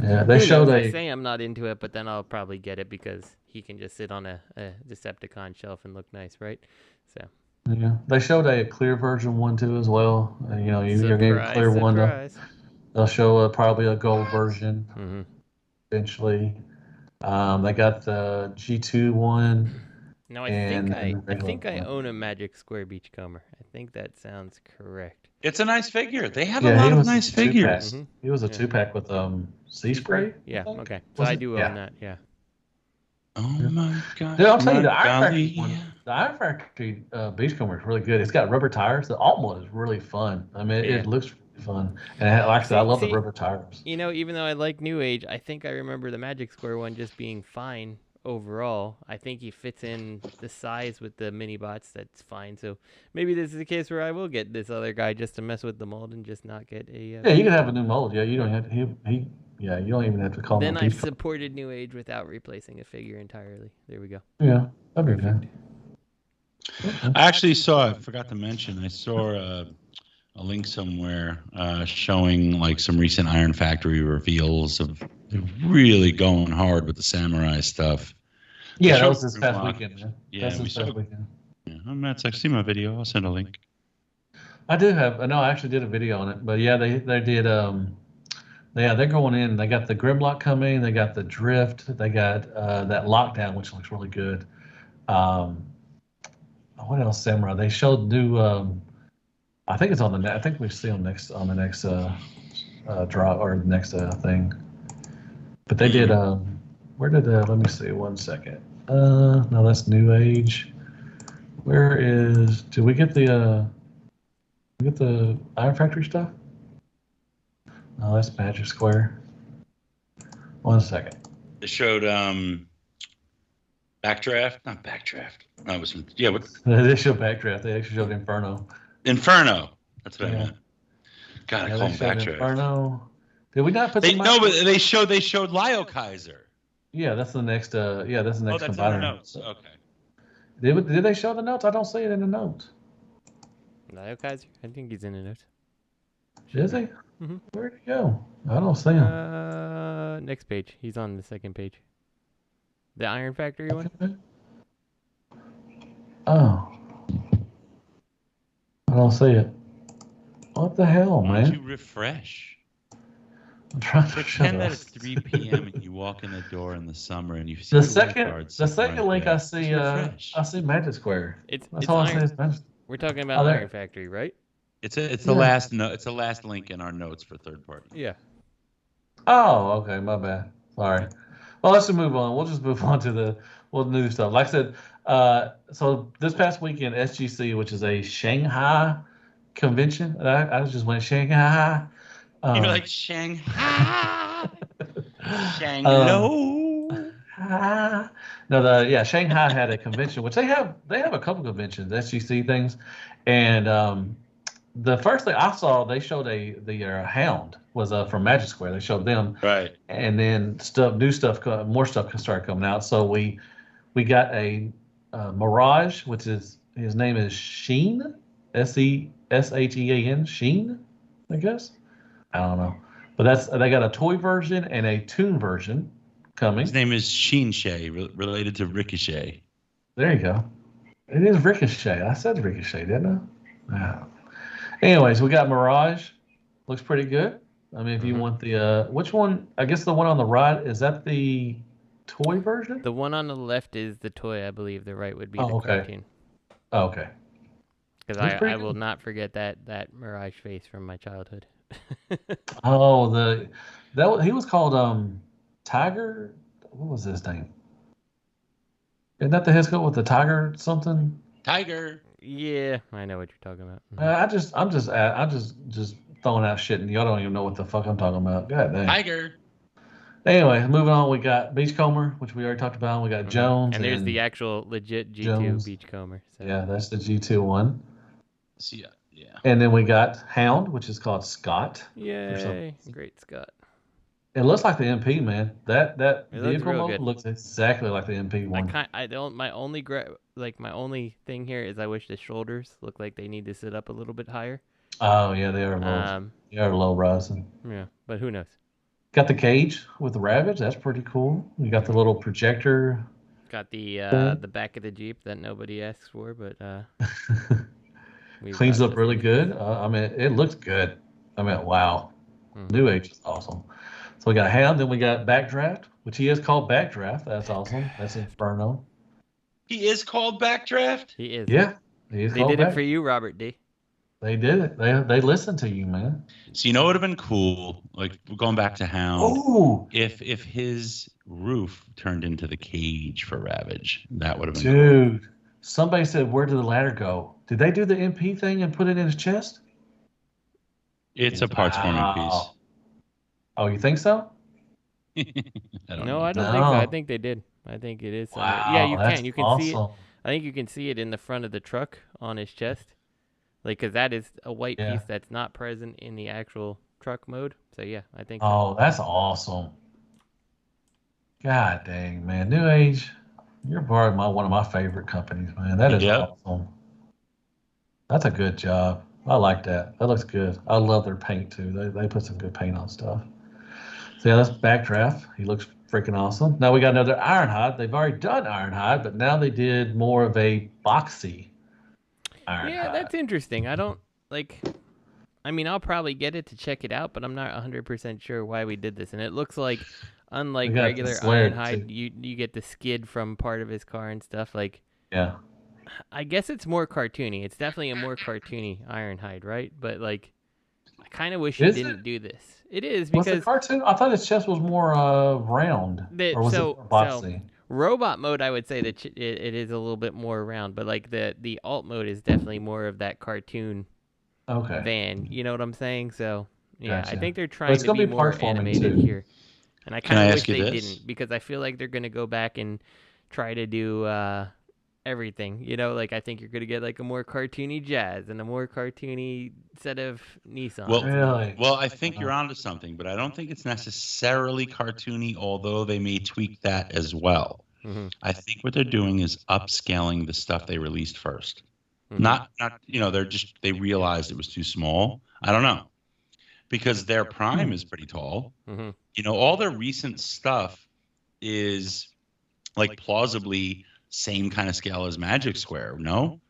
Yeah. They Who showed knows? I a. say I'm not into it, but then I'll probably get it because he can just sit on a Decepticon shelf and look nice, right? So Yeah. They showed a clear version one too as well. You know, you're getting a clear one. surprise. They'll show probably a gold version Mm-hmm. eventually. They got the G2 one. No, I And think I regular one. own a Magic Square Beachcomber. I think that sounds correct. It's a nice figure. They have Yeah, a lot he of was nice a two-pack. figures. Mhm. He was a Yeah. 2-pack with sea spray. Yeah. I think? Okay. So Was I it? do Yeah. own that. Yeah. Oh my god. Dude, I'll tell you, the my Iron golly. Factory one, the Iron Factory Beachcomber is really good. It's got rubber tires. The alt one is really fun. I mean, Yeah. it looks really fun. And like I said, I love the See- rubber tires. You know, even though I like Newage, I think I remember the Magic Square one just being fine overall. I think he fits in the size with the mini bots. That's fine. So maybe this is the case where I will get this other guy just to mess with the mold and just not get a. Yeah, you can have a new mold. Yeah, you don't have to. Yeah, you don't even have to call him Then a I've Beachcomber. supported Newage without replacing a figure entirely. There we go. Yeah, that'd be good. I actually saw, I forgot to mention, I saw a link somewhere showing like some recent Iron Factory reveals of really going hard with the samurai stuff. Yeah, They that was showed this past Grimlock. weekend, man. Yeah, That's we this saw- past weekend. Yeah, Matt's actually my video. I'll send a link. I do have. No, I actually did a video on it. But yeah, they did. Yeah, they're going in. They got the Grimlock coming. They got the Drift. They got that Lockdown, which looks really good. What else? Samurai. They showed new. I think it's on the. I think we see them next on the next drop or the next thing. But they did. Where did? Let me see. 1 second. No, that's New Age. Where is? Did we get the? We get the Iron Factory stuff? No, that's Magic Square. 1 second. They showed Backdraft, not Backdraft. No, it was from, yeah, what? They showed Backdraft. They actually showed Inferno. Inferno. That's what I Yeah. meant. God, I Yeah, call they him showed Backdraft. Inferno. Did we not put They some? no, but they showed Liokaiser. Yeah, that's the next. Yeah, that's the Oh, next that's in the combiner. notes. Okay. Did they show the notes? I don't see it in the notes. Liokaiser? I think he's in a note. Is he? Mhm. Where'd he go? I don't see him. Next page. He's on the second page. The Iron Factory one? Oh. I don't see it. What the hell, Why don't man? you refresh? I'm trying to shut Pretend that up. it's 3 p.m. and you walk in the door in the summer and you see The link second, cards the sitting second right link there. I see, Just refresh. I see Magic Square. It's That's all I see Iron. is Magic. We're talking about Oh, there. Iron Factory, right? It's the Yeah. last note. It's the last link in our notes for third party. Yeah. Oh, okay, my bad. Sorry. Well, let's just move on. We'll just move on to the new stuff. Like I said, so this past weekend, SGC, which is a Shanghai convention, I just went Shanghai. like Shanghai. Shanglo. No, Shanghai had a convention, which they have a couple conventions, SGC things, and the first thing I saw, they showed the Hound was from Magic Square. They showed them, Right. and then more stuff started coming out. So we got a Mirage, which is his name is Sheen, Shean, Sheen, I guess. I don't know, but they got a toy version and a toon version coming. His name is Shinsei, related to Ricochet. There you go. It is Ricochet. I said Ricochet, didn't I? Yeah. Anyways, we got Mirage. Looks pretty good. I mean, if you want the which one? I guess the one on the right, is that the toy version? The one on the left is the toy, I believe. The right would be the okay. cartoon. Oh, okay. Because I will not forget that Mirage face from my childhood. Oh, he was called Tiger. What was his name? Isn't that the head sculpt with the tiger something? Tiger. Yeah, I know what you're talking about. I'm just throwing out shit, and y'all don't even know what the fuck I'm talking about. God damn. Tiger. Anyway, moving on, we got Beachcomber, which we already talked about. We got Jones, and there's the actual legit G2 Jones. Beachcomber. So. Yeah, that's the G2 one. Yeah. And then we got Hound, which is called Scott. Yay! Great Scott. It looks like the MP, man. That vehicle mode good. looks exactly like the MP one. My only thing here is I wish the shoulders look like they need to sit up a little bit higher. Oh yeah, they are low. They are low rising. Yeah, but who knows? Got the cage with the Ravage. That's pretty cool. You got the little projector. Got the back of the Jeep that nobody asks for, but cleans up really good. I mean, it looks good. I mean, wow. Newage is awesome. So we got Hound, then we got Backdraft, which he is called Backdraft. That's awesome. That's Inferno. He is called Backdraft? He is. Yeah. They did it for you, Robert D. They did it. They listened to you, man. So you know what would have been cool, like going back to Hound. Ooh. If his roof turned into the cage for Ravage, that would have been Dude, cool. Somebody said, where did the ladder go? Did they do the MP thing and put it in his chest? It's a parts forming piece. Oh, you think so? I don't think so. I think they did. I think it is. Wow, yeah, you can. You can awesome. see it. I think you can see it in the front of the truck on his chest. Like, because that is a white piece that's not present in the actual truck mode. So, yeah, I think so. Oh, that's awesome. God dang, man. Newage, you're part of one of my favorite companies, man. That is awesome. That's a good job. I like that. That looks good. I love their paint, too. They put some good paint on stuff. So, yeah, that's Backdraft. He looks freaking awesome. Now we got another Ironhide. They've already done Ironhide, but now they did more of a boxy Ironhide. Yeah, that's interesting. I don't, I mean, I'll probably get it to check it out, but I'm not 100% sure why we did this. And it looks like, unlike regular Ironhide, you get the skid from part of his car and stuff. Yeah. I guess it's more cartoony. It's definitely a more cartoony Ironhide, right? But I kind of wish you didn't do this. It is because was the cartoon. I thought his chest was more round, or was it more boxy? So robot mode, I would say that it is a little bit more round, but the alt mode is definitely more of that cartoon. Van. You know what I'm saying? So yeah, gotcha. I think they're trying to be more animated here, and I kind of wish they didn't, because I feel like they're going to go back and try to do everything. You know, I think you're going to get a more cartoony Jazz and a more cartoony set of Nissan. Well, I think you're onto something, but I don't think it's necessarily cartoony, although they may tweak that as well. Mm-hmm. I think what they're doing is upscaling the stuff they released first. Mm-hmm. Not they realized it was too small. I don't know. Because their Prime is pretty tall. Mm-hmm. You know, all their recent stuff is plausibly same kind of scale as Magic Square, no?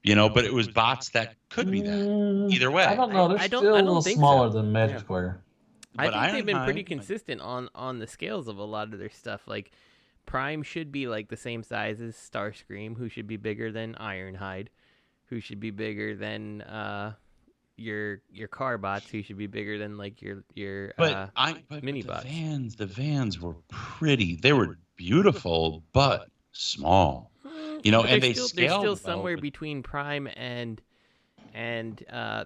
You know, but it was bots that could be that. Either way. I don't know. They're still a little smaller than Magic Square. I think they've been pretty consistent on the scales of a lot of their stuff. Prime should be the same size as Starscream, who should be bigger than Ironhide, who should be bigger than your car bots, who should be bigger than your mini bots. The vans were pretty. They were beautiful, but small. You know, and they're still somewhere between Prime and and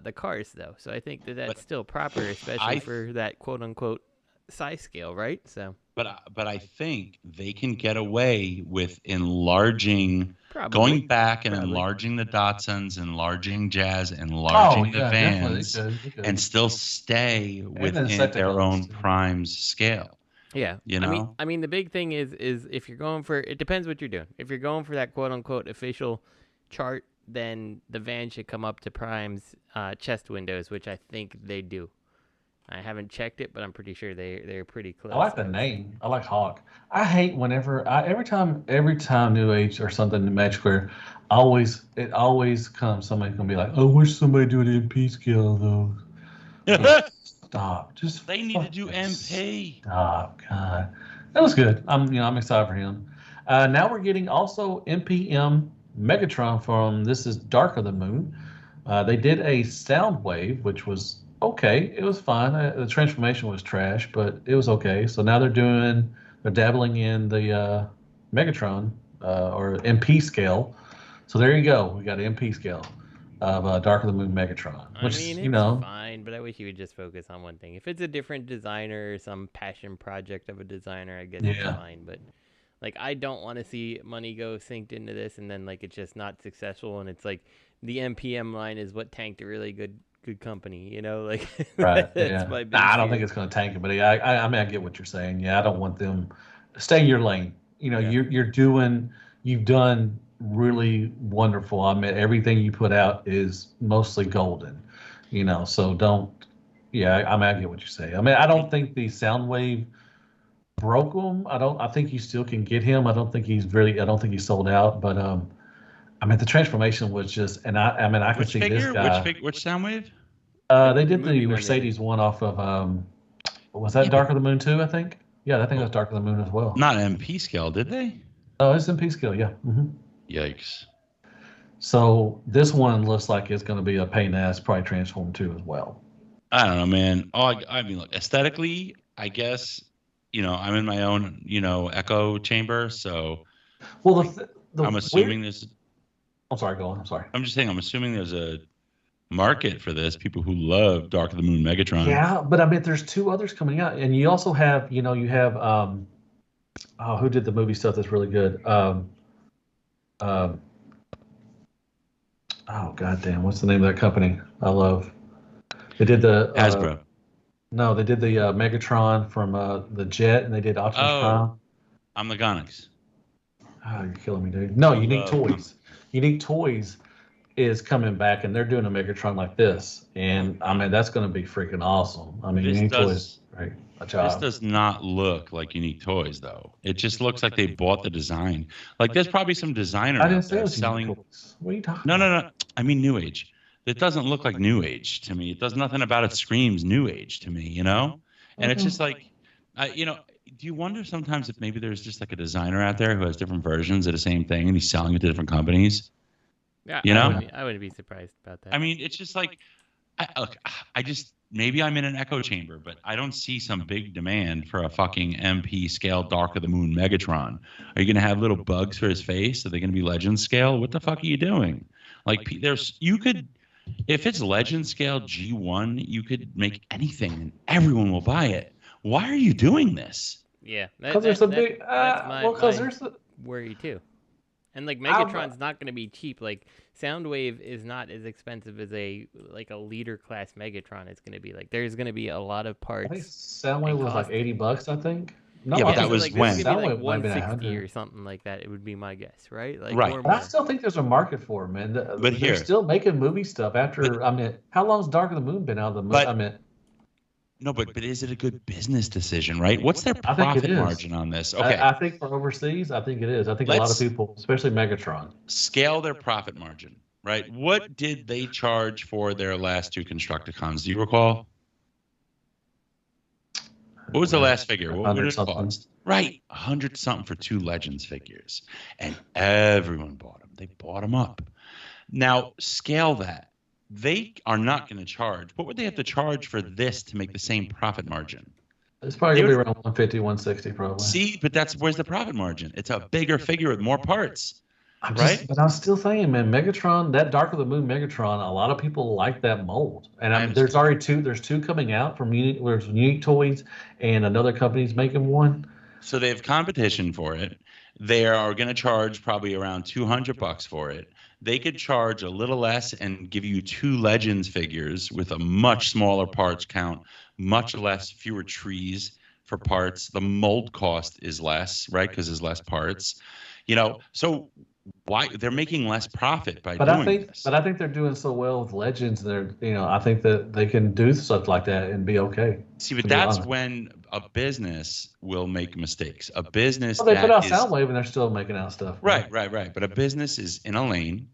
the cars, though. So I think that's still proper, especially for that quote-unquote size scale, right? So. But I think they can get away with enlarging, Probably. going back and enlarging the Datsuns, enlarging Jazz, enlarging the vans, and still stay within their own Prime's scale. Yeah, you know. I mean, the big thing is if you're going for, it depends what you're doing. If you're going for that quote unquote official chart, then the van should come up to Prime's chest windows, which I think they do. I haven't checked it, but I'm pretty sure they're pretty close. I like the name. I like Hawk. I hate whenever every time Newage or something in Magic Square, it always comes. Somebody's gonna be like, "I wish somebody do an MP scale though." Stop. Just they need to do MP. Stop, God. That was good. I'm excited for him. Now we're getting also MPM Megatron from This Is Dark of the Moon. They did a sound wave, which was okay. It was fine. The transformation was trash, but it was okay. So now they're dabbling in the Megatron or MP scale. So there you go. We got an MP scale of Dark of the Moon Megatron, which it's fine. But I wish you would just focus on one thing. If it's a different designer or some passion project of a designer, I guess it's fine. But like, I don't want to see money go synced into this and then like it's just not successful, and it's like the MPM line is what tanked a really good company, like right. I don't think it's going to tank it, but I mean, I get what you're saying. Yeah, I don't want them stay in your lane. You've done really wonderful. I mean, everything you put out is mostly golden, so don't. Yeah, I mean, I get what you're saying. I mean, I don't think the Soundwave broke him. I think you still can get him. I don't think he's sold out, but I mean, the transformation was just, and I could see this guy. Which Soundwave? They did the Mercedes one off of, was that Dark of the Moon 2, I think? Yeah, I think that was Dark of the Moon as well. Not MP scale, did they? Oh, it's MP scale, yeah. Mm-hmm. Yikes. So this one looks like it's going to be a pain in the ass, probably Transform 2 as well. I don't know, man. I mean, look, aesthetically, I guess, I'm in my own, echo chamber, so. Well, I'm assuming there's. I'm sorry, go on. I'm sorry. I'm just saying, I'm assuming there's a market for this. People who love Dark of the Moon Megatron. Yeah, but I mean, there's two others coming out, and you also have, who did the movie stuff that's really good? Oh goddamn, what's the name of that company? I love. They did the Hasbro. No, they did the Megatron from the Jet, and they did Optimus Prime. I'm the Gonix. Oh, you're killing me, dude. No, Unique Toys. Unique Toys is coming back, and they're doing a Megatron like this, and I mean that's going to be freaking awesome. I mean, Unique Toys, right? This does not look like Unique Toys, though. It just looks like they bought the design. Like there's probably some designer out there selling. What are you talking? No. I mean New Age. It doesn't look like New Age to me. It does nothing about it screams New Age to me, And it's just like, do you wonder sometimes if maybe there's just like a designer out there who has different versions of the same thing and he's selling it to different companies? Yeah, I wouldn't be surprised about that. I mean, it's just like, maybe I'm in an echo chamber, but I don't see some big demand for a fucking MP scale Dark of the Moon Megatron. Are you going to have little bugs for his face? Are they going to be Legend scale? What the fuck are you doing? Like, if it's Legend scale G1, you could make anything and everyone will buy it. Why are you doing this? Yeah, because there's a big. Because there's a worry too. And like Megatron's not going to be cheap. Like Soundwave is not as expensive as a leader class Megatron is going to be. Like there's going to be a lot of parts. I think Soundwave was like $80, I think. No, yeah, but that was when Soundwave like 160 or something like that. It would be my guess, right? Like, right. But I still think there's a market for them, man. But they're still making movie stuff after. I mean, how long's Dark of the Moon been out of the movie? No, but is it a good business decision, right? What's their profit margin on this? Okay, I think for overseas, I think it is. I think a lot of people, especially Megatron, scale their profit margin, right? What did they charge for their last two Constructicons? Do you recall? What was the last figure? What did it cost? Right, 100 something for two Legends figures, and everyone bought them. They bought them up. Now scale that. They are not going to charge. What would they have to charge for this to make the same profit margin? It's probably going to be around 150, 160 probably. See, but where's the profit margin? It's a bigger figure with more parts. But I'm still saying, man, Megatron, that Dark of the Moon Megatron, a lot of people like that mold. And I mean, there's already two coming out from Unique Toys, and another company's making one. So they have competition for it. They are going to charge probably around $200 for it. They could charge a little less and give you 2 Legends figures with a much smaller parts count, much fewer trees for parts. The mold cost is less, right? Because there's less parts. So why they're making less profit by doing this? But I think they're doing so well with Legends. I think that they can do stuff like that and be okay. See, but that's when a business will make mistakes. A business they put out Soundwave and they're still making out stuff. Right. But a business is in a lane,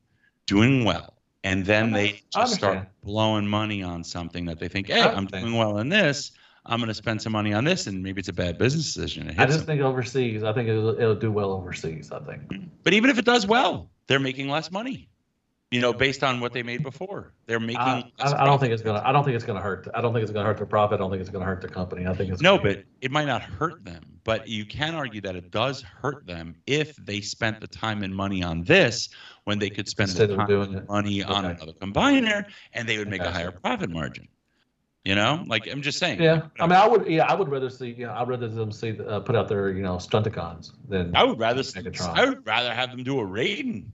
doing well, and then they just start blowing money on something that they think, hey, I'm doing well in this. I'm going to spend some money on this, and maybe it's a bad business decision. I just think overseas. I think it'll do well overseas. I think. But even if it does well, they're making less money. Based on what they made before, they're making. I don't think it's gonna. I don't think it's gonna hurt. I don't think it's gonna hurt their profit. I don't think it's gonna hurt the company. I think it's but it might not hurt them. But you can argue that it does hurt them if they spent the time and money on this when they could spend the time and money on another combiner, and they would make a higher profit margin. I'm just saying. Yeah, I mean, I would rather see. I'd rather them see put out their Stunticons than. I would rather have them do a Raiden.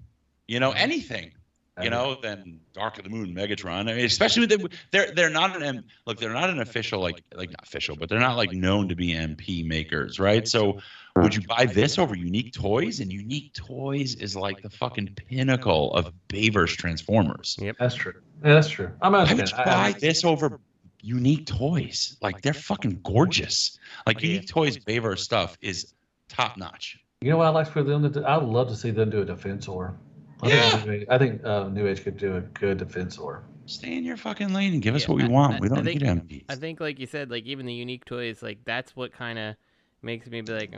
Anything. Than Dark of the Moon Megatron. I mean, especially with they're not they're not an official not official, but they're not known to be MP makers, right? So would you buy this over Unique Toys? And Unique Toys is like the fucking pinnacle of Bayverse Transformers. Yep, that's true. Yeah, that's true. I would buy this over Unique Toys. They're fucking gorgeous. Unique Toys Bayverse stuff is top notch. You know what I'd like for them to do? I'd love to see them do a Defensor. I think Newage could do a good Defensor. Stay in your fucking lane and give us what we want. We don't need MPs. I think, like you said, even the Unique Toys, that's what kind of makes me be like,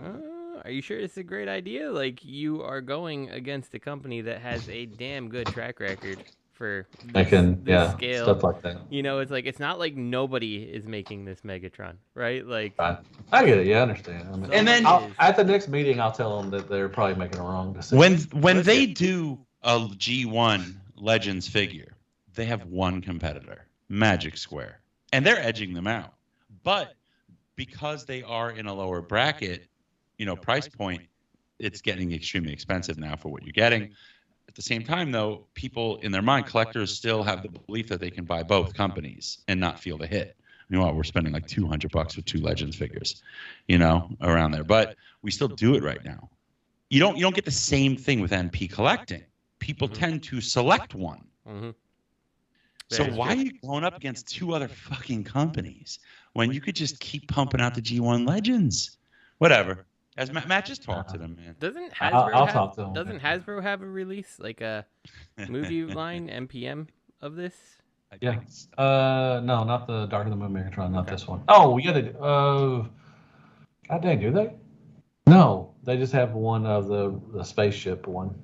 are you sure it's a great idea? You are going against a company that has a damn good track record for this scale. Stuff like that. It's not like nobody is making this Megatron, right? I get it. Yeah, I understand. I mean, and then at the next meeting, I'll tell them that they're probably making a wrong decision. When they do a G1 Legends figure, they have one competitor, Magic Square, and they're edging them out. But because they are in a lower bracket, price point, it's getting extremely expensive now for what you're getting. At the same time, though, people in their mind, collectors still have the belief that they can buy both companies and not feel the hit. We're spending $200 for 2 Legends figures, around there. But we still do it right now. You don't get the same thing with MP collecting. People tend to select one. Mm-hmm. So why are you going up against 2 other fucking companies when you could just keep pumping out the G1 Legends? Whatever. As Matt just talked to them, man. Doesn't Hasbro have a release, a movie line MPM of this? Yeah. No, not the Dark of the Moon Megatron, not this one. Oh, yeah, they do. God dang, do they? No, they just have one of the spaceship one.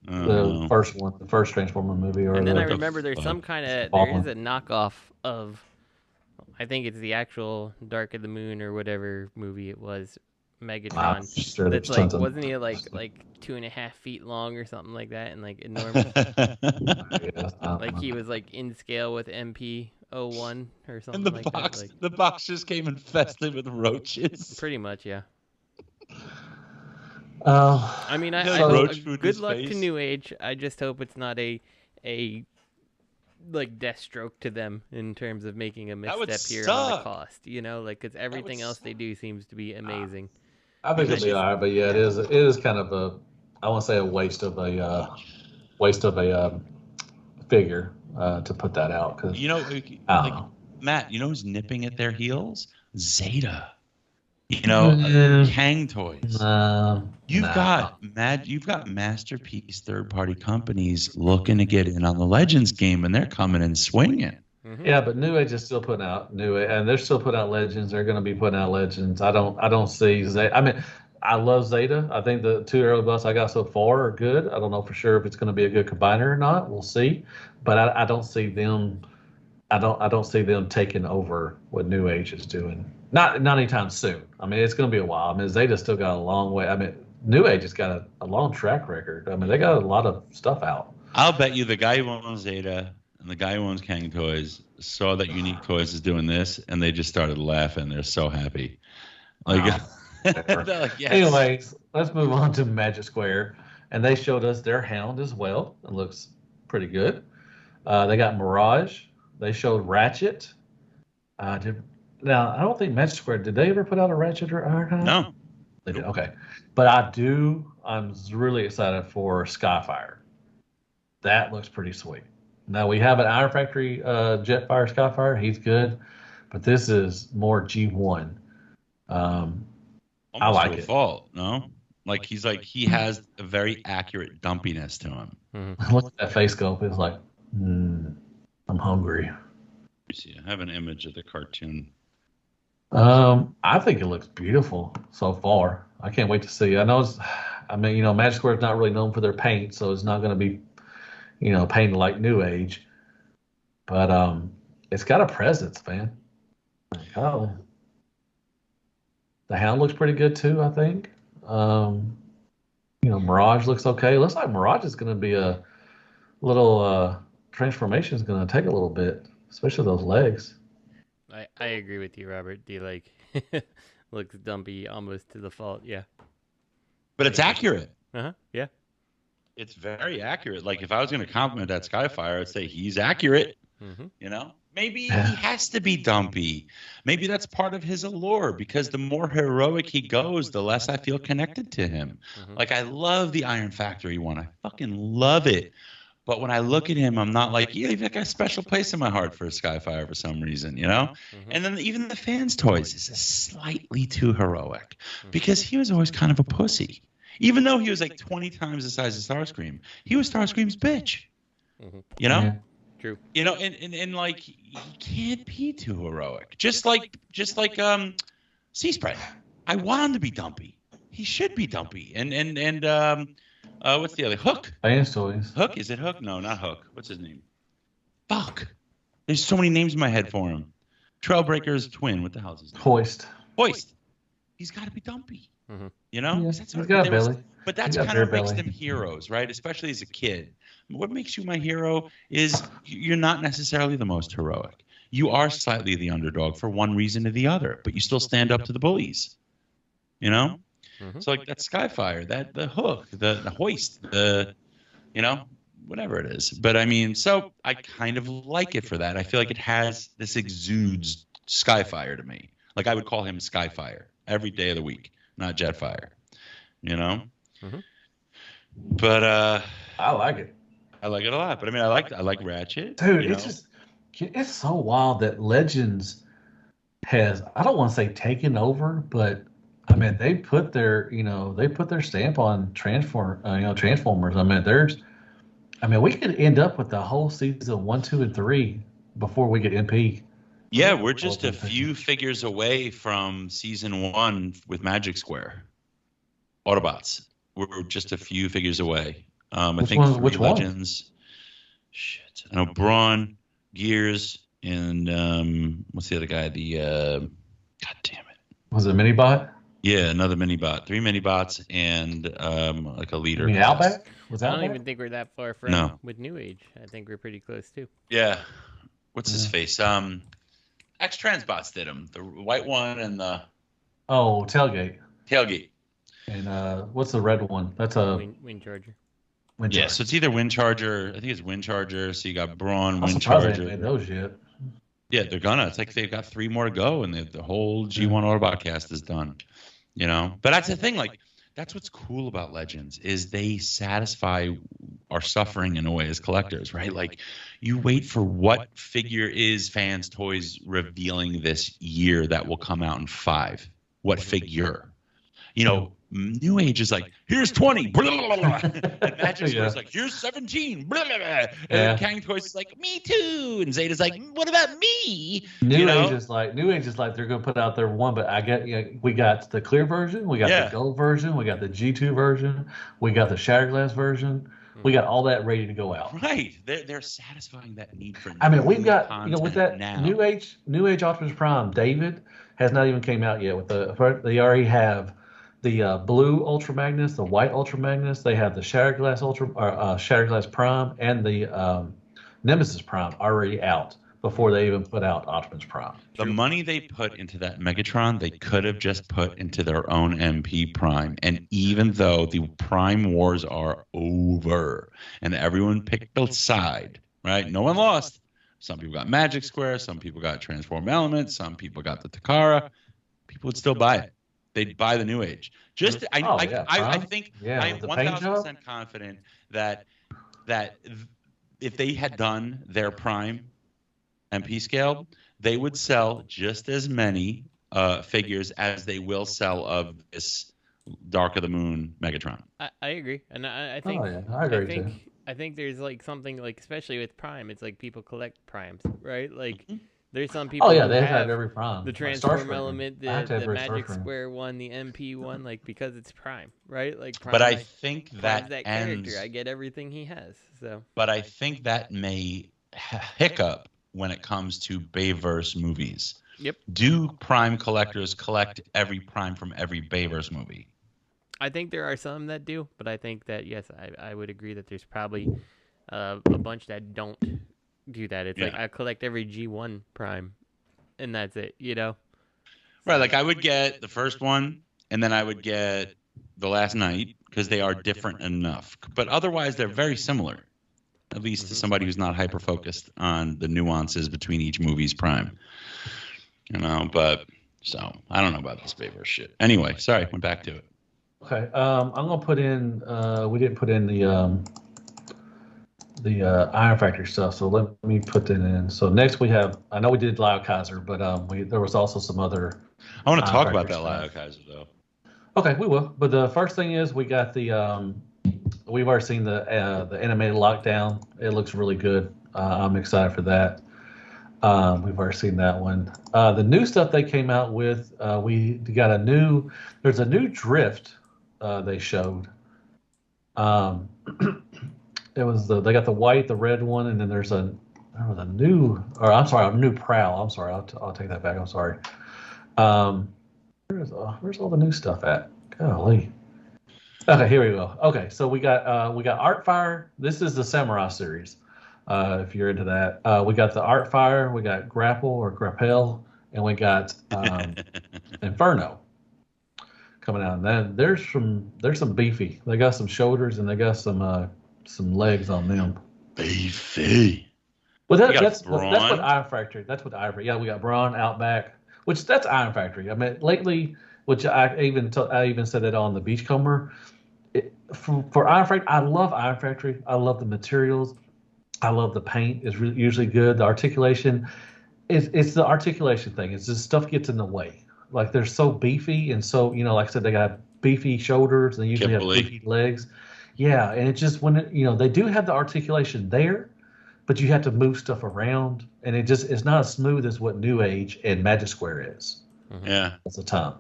The first one, the first Transformer movie. And then I remember there's some kind of, there is a knockoff of, I think it's the actual Dark of the Moon or whatever movie it was, Megatron. That's wasn't he like 2.5 feet long or something like that, and enormous? He was in scale with MP01 or something and the box just came infested with roaches. Pretty much, yeah. I mean, good luck to Newage. I just hope it's not a death stroke to them in terms of making a misstep here on the cost. Because everything else they do seems to be amazing. I think it'll be all right, but yeah, it is kind of a, I want to say a waste of a figure to put that out, because Matt, who's nipping at their heels? Zeta. Hang Toys. You've got masterpiece third-party companies looking to get in on the Legends game, and they're coming and swinging. Mm-hmm. Yeah, but Newage is still putting out Newage, and they're still putting out Legends. They're going to be putting out Legends. I don't see Zeta. I mean, I love Zeta. I think the 2 early busts I got so far are good. I don't know for sure if it's going to be a good combiner or not. We'll see. But I don't see them. I don't see them taking over what Newage is doing. Not anytime soon. I mean, it's going to be a while. I mean, Zeta's still got a long way. I mean, Newage has got a long track record. I mean, they got a lot of stuff out. I'll bet you the guy who owns Zeta and the guy who owns Kang Toys saw that Unique Toys is doing this, and they just started laughing. They're so happy. Like, they're like, yes. Anyways, let's move on to Magic Square. And they showed us their Hound as well. It looks pretty good. They got Mirage. They showed Ratchet. Now, I don't think Magic Square, did they ever put out a Ratchet or Ironhide? No. They did, okay. But I'm really excited for Skyfire. That looks pretty sweet. Now, we have an Ironfactory Jetfire Skyfire. He's good. But this is more G1. I like it. Fault, no? Like, he has a very accurate dumpiness to him. Mm-hmm. Look at that face scope. It's like, I'm hungry. See, I have an image of the cartoon. I think it looks beautiful so far. I can't wait to see. Magic Square is not really known for their paint, so it's not going to be, painted like Newage. But it's got a presence, man. Golly. The Hound looks pretty good too, I think. Mirage looks okay. It looks like Mirage is going to be a little transformation is going to take a little bit, especially those legs. I agree with you, Robert. D looks dumpy almost to the fault. Yeah. But it's accurate. Yeah. It's very accurate. Like, if I was going to compliment that Skyfire, I'd say he's accurate. Mm-hmm. Maybe he has to be dumpy. Maybe that's part of his allure, because the more heroic he goes, the less I feel connected to him. Mm-hmm. Like, I love the Iron Factory one. I fucking love it. But when I look at him, I'm not like, yeah, you've got a special place in my heart for a Skyfire for some reason, Mm-hmm. And then even the fans' toys is slightly too heroic, because he was always kind of a pussy. Even though he was like 20 times the size of Starscream, he was Starscream's bitch. Mm-hmm. Yeah. True. And like, he can't be too heroic. Just like Sea Spray. I want him to be dumpy. He should be dumpy. And what's the other? Hook. Fans toys. Hook? Is it Hook? No, not Hook. What's his name? Fuck. There's so many names in my head for him. Trailbreaker's twin. What the hell is his name? Hoist. He's got to be dumpy. Mm-hmm. Yeah, he's got a belly. But that's kind of what makes them heroes, right? Especially as a kid. What makes you my hero is you're not necessarily the most heroic. You are slightly the underdog for one reason or the other, but you still stand up to the bullies. Mm-hmm. So like that Skyfire, the Hook, the Hoist, whatever it is. But I mean, so I kind of like it for that. I feel like this exudes Skyfire to me. Like, I would call him Skyfire every day of the week, not Jetfire. Mm-hmm. But I like it. I like it a lot. But I mean, I like Ratchet. Dude, it's so wild that Legends has, I don't want to say taken over, but I mean, they put their stamp on Transformers. I mean, we could end up with the whole season 1, 2, and 3 before we get MP. Yeah, we're just a few figures away from season 1 with Magic Square. Autobots. We're just a few figures away. Which Legends. Shit. I know Brawn, Gears, and what's the other guy? God damn it. Was it Minibot? Yeah, another Minibot. 3 Minibots and like a leader. Outback? I don't even think we're that far from with Newage. I think we're pretty close too. Yeah. What's his face? X-Transbots did him. The white one and the... Oh, Tailgate. And what's the red one? That's a... Wind Charger. Yeah, so it's either Wind Charger. I think it's Wind Charger. So you got Brawn, Wind Charger. Charger. They made those yet. Yeah, they're gonna. It's like they've got 3 more to go, and the whole G1 Autobot cast is done. But that's the thing. Like, that's what's cool about Legends is they satisfy our suffering in a way as collectors, right? Like, you wait for what figure is Fans Toys revealing this year that will come out in 5. What figure? Newage is like, here's 20. Blah, blah, blah. And Magic Square is like, here's 17. Blah, blah, blah. And then Kang Toys is like, me too. And Zeta's like, what about me? Newage is like they're going to put out their one, but we got the clear version, we got the gold version, we got the G2 version, we got the Shattered Glass version. We got all that ready to go out. Right. They're satisfying that need for we've got, with that now. Newage Optimus Prime, David has not even came out yet. They already have the blue Ultra Magnus, the white Ultra Magnus. They have the Shattered Glass Shattered Glass Prime, and the Nemesis Prime already out before they even put out Optimus Prime. The money they put into that Megatron, they could have just put into their own MP Prime. And even though the Prime Wars are over and everyone picked a side, right? No one lost. Some people got Magic Square. Some people got Transform Elements. Some people got the Takara. People would still buy it. They'd buy the Newage. I think I am 1,000% confident that if they had done their Prime MP scale, they would sell just as many figures as they will sell of this Dark of the Moon Megatron. I agree, and I think I agree too. I think there's like something like, especially with Prime, it's like people collect Primes, right? Like there's some people. Oh yeah, they have every Prime. The Transform Element, the Magic Square one, the MP one, like because it's Prime, right? Like Prime. But I think that character, I get everything he has. So. But I think that may hiccup when it comes to Bayverse movies. Yep. Do Prime collectors collect every Prime from every Bayverse movie? I think there are some that do, but I think that, yes, I would agree that there's probably a bunch that don't do that. It's like I collect every G1 Prime, and that's it, you know? Right, like I would get the first one, and then I would get the Last Knight, because they are different enough. But otherwise, they're very similar. At least to somebody who's not hyper-focused on the nuances between each movie's Prime. You know, but, so, I don't know about this Bayverse shit. Anyway, sorry, went back to it. Okay, I'm going to put in, we didn't put in the Ironfactory stuff, so let me put that in. So next we have, I know we did Liokaiser, but there was also some other I want to talk about that Liokaiser, though. Okay, we will. But the first thing is we got the, we've already seen the animated Lockdown. It looks really good. I'm excited for that. We've already seen that one. The new stuff they came out with, we got there's a new Drift they showed. It was they got the white, the red one, and then there's a new Prowl. I'm sorry, I'll take that back. I'm sorry. Where's all the new stuff at? Golly. Okay, here we go. Okay, so we got Artfire. This is the Samurai series. If you're into that, we got the Artfire, we got Grapple or Grapple, and we got Inferno coming out. And then there's some beefy. They got some shoulders and they got some legs on them. Beefy. Well, that's what Ironfactory. That's what Ironfactory. Yeah, we got Brawn, Outback, which that's Ironfactory. I mean, lately, which I even said that on the Beachcomber. For Ironfactory, I love Ironfactory. I love the materials. I love the paint. It's usually good. The articulation, it's the articulation thing. It's just stuff gets in the way. Like they're so beefy and so, like I said, they got beefy shoulders. They usually have beefy legs. Yeah, and it just they do have the articulation there, but you have to move stuff around, and it's not as smooth as what Newage and Magic Square is. Yeah, at the time.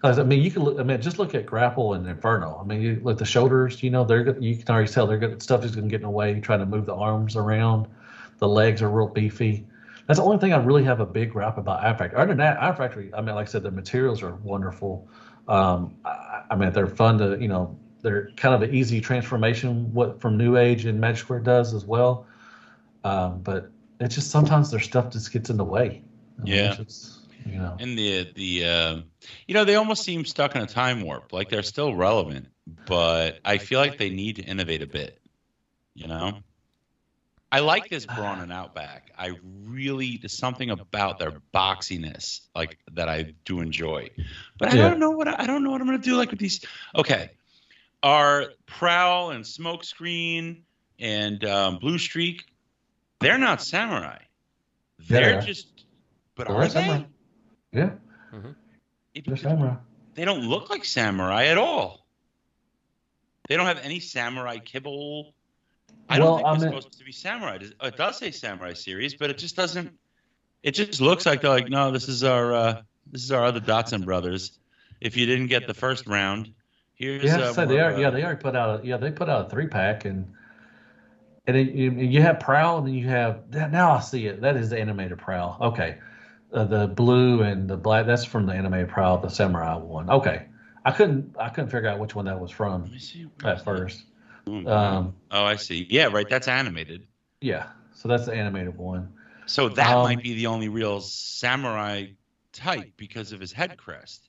I mean, you can look. I mean, just look at Grapple and Inferno. I mean, you look at the shoulders. You can already tell stuff is going to get in the way. Trying to move the arms around, the legs are real beefy. That's the only thing I really have a big gripe about Ironfactory. Other than that, Ironfactory, I mean, like I said, the materials are wonderful. I mean, they're fun to, they're kind of an easy transformation from Newage and Magic Square does as well. But it's just sometimes their stuff just gets in the way. And they almost seem stuck in a time warp. Like they're still relevant, but I feel like they need to innovate a bit. I like this Brawn and Outback. There's something about their boxiness, like that I do enjoy. But I don't know what I'm gonna do like with these. Okay, our Prowl and Smokescreen and Blue Streak, they're not samurai. They're just. But are they? Yeah. They're samurai. They don't look like samurai at all. They don't have any samurai kibble. I don't think it's supposed to be samurai. It does say samurai series, but it just doesn't. It just looks like they're like, no, this is our other Dotson brothers. If you didn't get the first round, here's. Yeah, so they already put out. They put out a 3-pack and you have Prowl and then you have. Now I see it. That is the animated Prowl. Okay. The blue and the black, that's from the animated Prowl, the samurai one. Okay. I couldn't figure out which one that was from Let me see. at first. Oh, I see. Yeah, right. That's animated. Yeah, so that's the animated one. So that might be the only real samurai type because of his head crest.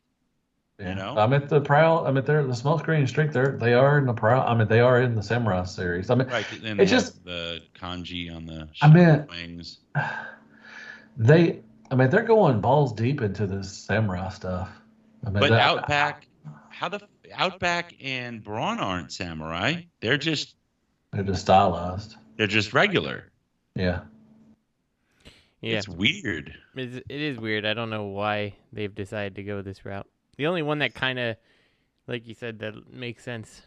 Yeah. You know? I'm at the Prowl. I'm at the Smoke Screen Streak. They are in the Prowl. I mean, they are in the Samurai series. I mean, right. And it's just the kanji on the wings. They're going balls deep into this samurai stuff. But Outback, Outback and Brawn aren't samurai. They're just stylized. They're just regular. Yeah. Yeah. It's weird. It is weird. I don't know why they've decided to go this route. The only one that kind of, like you said, that makes sense,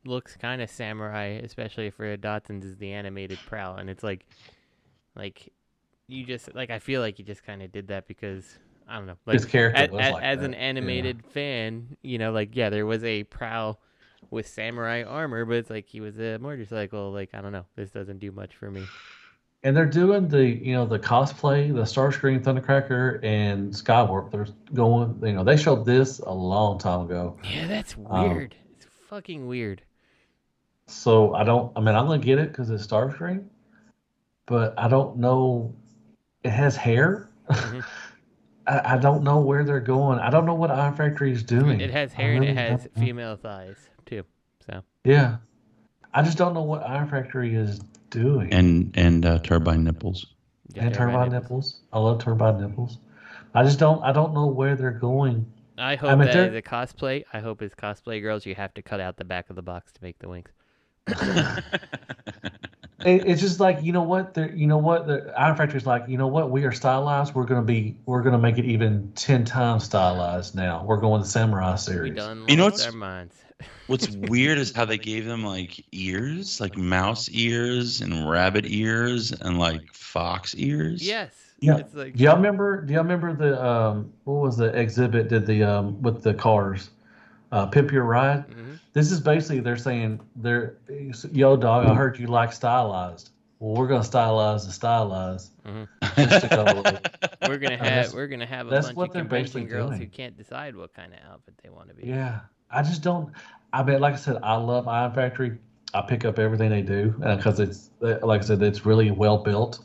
looks kind of samurai, especially for a Dotson's, is the animated Prowl. And it's like you just, like, I feel like you just kind of did that because, I don't know. Like, his character was like as that. an animated fan, you know, like, yeah, there was a Prowl with samurai armor, but it's like he was a motorcycle. Like, I don't know. This doesn't do much for me. And they're doing the cosplay, the Starscream, Thundercracker, and Skywarp. They're going, they showed this a long time ago. Yeah, that's weird. It's fucking weird. So I'm going to get it because it's Starscream, but I don't know. It has hair. Mm-hmm. I don't know where they're going. I don't know what Ironfactory is doing. It has hair and it has female thighs too. So yeah, I just don't know what Ironfactory is doing. And turbine nipples. Yeah, and turbine nipples. I love turbine nipples. I don't know where they're going. I hope that is a cosplay. I hope as cosplay girls you have to cut out the back of the box to make the wings. It's just like, the Ironfactory's like, we are stylized. We're gonna make it even 10 times stylized now. We're going the samurai series. We done You know lost our minds. What's weird is how they gave them like ears, like mouse ears and rabbit ears and like fox ears. Yes. Yeah. It's like, Do y'all remember the what was the exhibit did the with the cars? Pimp Your Ride. mm-hmm. This is basically they're saying yo dog, I heard you like stylized. Well, we're gonna stylize the stylized. Mm-hmm. Just to go with, we're gonna have a that's bunch what of they're convention basically girls doing. who can't decide what kind of outfit they want to be. Yeah, I just don't. I mean, like I said, I love Iron Factory. I pick up everything they do because it's, like I said, it's really well built.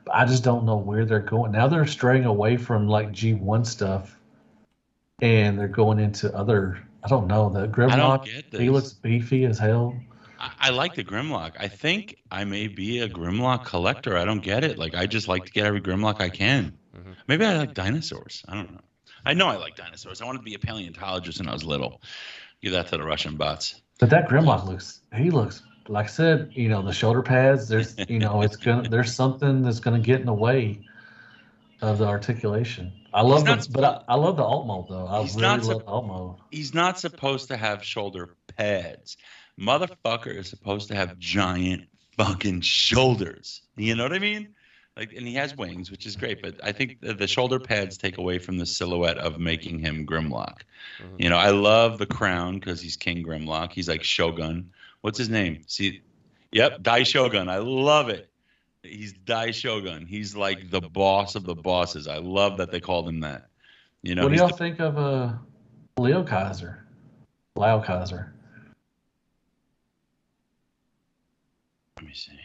But I just don't know where they're going. Now they're straying away from like G1 stuff, and they're going into other. I don't know. The Grimlock, he looks beefy as hell. I like the Grimlock. I think I may be a Grimlock collector. I don't get it. Like, I just like to get every Grimlock I can. Mm-hmm. Maybe I like dinosaurs. I don't know. I know I like dinosaurs. I wanted to be a paleontologist when I was little. Give that to the Russian bots. But that Grimlock looks, like I said, the shoulder pads, there's, there's something that's going to get in the way of the articulation. I love I love the alt mode though. I really love the alt mode. He's not supposed to have shoulder pads. Motherfucker is supposed to have giant fucking shoulders. You know what I mean? Like, and he has wings, which is great, but I think the shoulder pads take away from the silhouette of making him Grimlock. Mm-hmm. I love the crown because he's King Grimlock. He's like Shogun. What's his name? See, yep, Dai Shogun. I love it. He's Dai Shogun. He's like the boss of the bosses. I love that they called him that. What do y'all think of Liokaiser? Liokaiser. Let me see.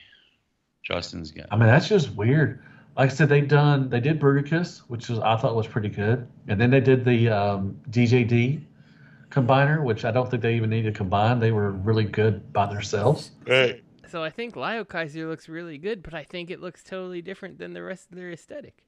Justin's got. I mean, that's just weird. Like I said, they did Bruticus, which I thought was pretty good, and then they did the DJD combiner, which I don't think they even need to combine. They were really good by themselves. Right. So I think Liokaiser looks really good, but I think it looks totally different than the rest of their aesthetic.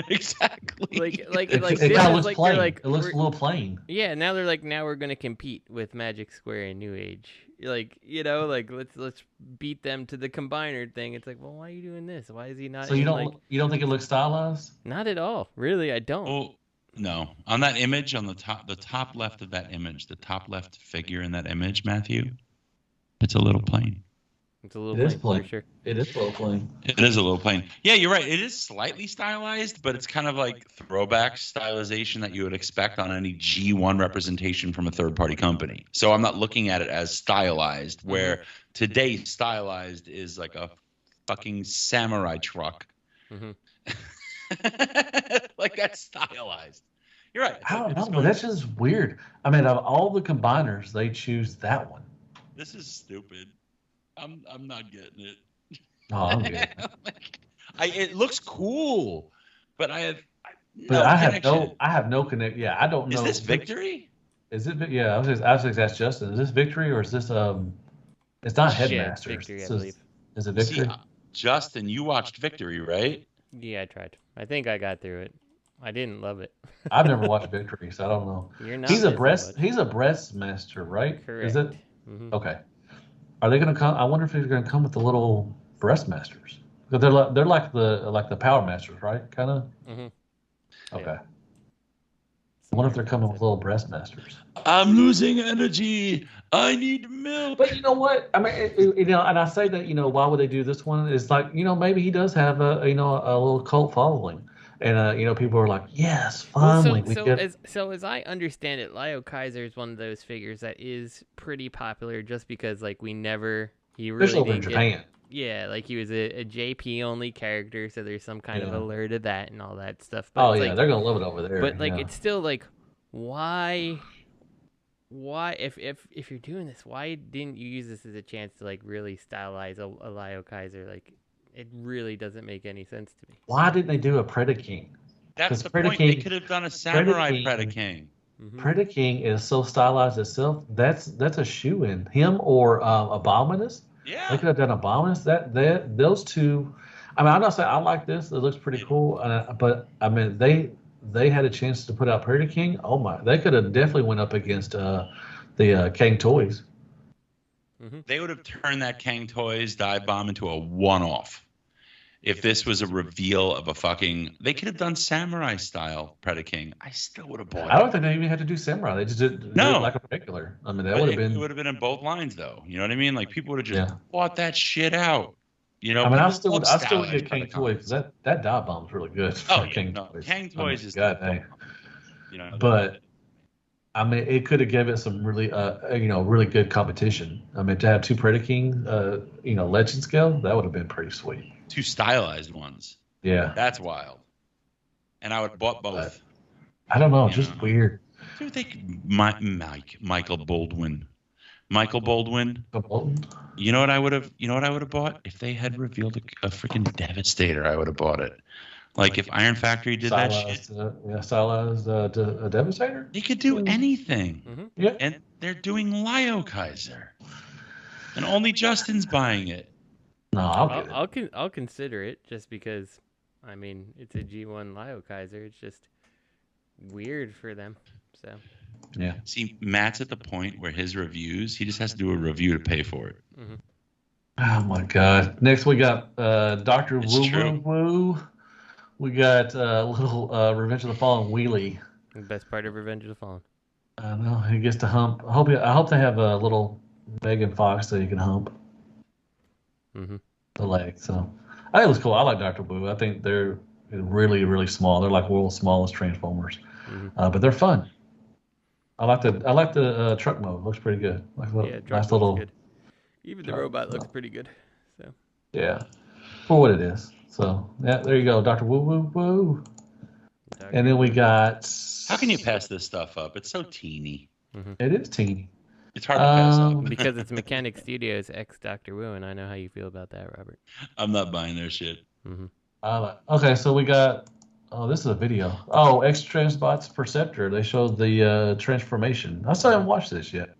Exactly. It kind of looks plain. It looks a little plain. Yeah, now they're like, now we're gonna compete with Magic Square and Newage. Let's beat them to the combiner thing. It's like, well, why are you doing this? Why is he not? So you don't think it looks stylized? Not at all. Really, I don't. Oh no! On that image, on the top left of that image, the top left figure in that image, Matthew, it's a little plain. It's a little plain for sure. It is a little plain. It is a little plain. Yeah, you're right. It is slightly stylized, but it's kind of like throwback stylization that you would expect on any G1 representation from a third-party company. So I'm not looking at it as stylized, where today stylized is like a fucking samurai truck. Mm-hmm. Like, that's stylized. You're right. I don't It's know, but going- that's just weird. I mean, of all the combiners, they choose that one. This is stupid. I'm not getting it. Oh, I'm good. It looks cool, but I have But no I connection. have no connect. Yeah, I don't know. Is this Victory? Is it? Yeah, I was just ask Justin. Is this Victory or is this It's not Yeah, Headmasters. Victory, I This believe. Is it See, Victory? Justin, you watched Victory, right? Yeah, I tried. I think I got through it. I didn't love it. I've never watched Victory, so I don't know. You're not He's a missing much. He's a breast master, right? Correct. Is it? Mhm. Okay. Are they going to come? I wonder if they're going to come with the little breast masters. Because they're like the power masters, right? Kind of. Mhm. Okay. Yeah. I wonder if they're coming with little breast masters. I'm losing energy. I need milk. But you know what? I mean, and I say that, why would they do this one? It's like, maybe he does have a little cult following, and people are like, yes, finally we get. As I understand it, Liokaiser is one of those figures that is pretty popular, just because he really Especially over in didn't Japan. Yeah, he was a JP only character, so there's some kind of Yeah. allure to that and all that stuff. But Oh it's yeah, they're gonna love it over there. But yeah. it's still why if you're doing this, why didn't you use this as a chance to really stylize a Liokaiser? It really doesn't make any sense to me. Why didn't they do a Predaking? That's the Predaking- point. They could have done a samurai Predaking- Predaking. Mhm. Predaking is so stylized itself. That's a shoe in him or Abominus. They Yeah. could have done Abominus. Those two. I mean, I'm not saying I like this. It looks pretty cool, but I mean they had a chance to put out Predaking. Oh my! They could have definitely went up against the Kang Toys. They would have turned that Kang Toys dive bomb into a one-off. If this was a reveal of a fucking, they could have done samurai style Predaking. I still would have bought I it. don't think they even had to do Samurai. They just did No. it like a regular. I mean, that But would have it been. would have been in both lines, though. You know what I mean? Like people would have just Yeah. bought that shit out. You know, I mean, I people still love would stylized get Kang Predacons. Toys because that dive bomb's really good. Oh, for yeah, Kang no, Toys. Kang Toys is God dang. You know, But I mean, it could have given it some really, really good competition. I mean, to have two Predaking, legend scale, that would have been pretty sweet. two stylized ones. Yeah, That's wild. And I would have bought both. I don't know, Yeah. just weird. Dude, they could, Michael Baldwin. Michael Baldwin. You know what I would have? You know what I would have bought if they had revealed a freaking Devastator. I would have bought it. Like if Ironfactory did that shit, Stylized Devastator. they could do anything. Yeah, And they're doing Liokaiser, and only Justin's buying it. no, I'll get it. I'll consider it, just because, I mean, it's a G1 Liokaiser. It's just weird for them. So Yeah. See, Matt's at the point where his reviews, he just has to do a review to pay for it. Oh my God! Next we got Dr. It's Woo true. Woo Woo. We got little Revenge of the Fallen Wheelie. the best part of Revenge of the Fallen. I know he gets to hump. I hope they have a little Megan Fox so you can hump the leg. So I think it was cool. I like Dr. Woo. I think they're really, really small. They're like world's smallest Transformers, but they're fun. I like the truck mode. Looks pretty good. Like a Yeah, nice Dracula's little good. Even the robot looks pretty good. So yeah for what it is. So yeah, there you go, Dr. Woo Woo Woo. And then we got. How can you pass this stuff up? It's so teeny. It is teeny. It's hard to pass up. because it's Mechanic Studios X Dr. Wu, and I know how you feel about that, Robert. I'm not buying their shit. Okay, so we got. Oh, this is a video. Oh, XTB Perceptor. They showed the transformation. I still haven't watched this yet.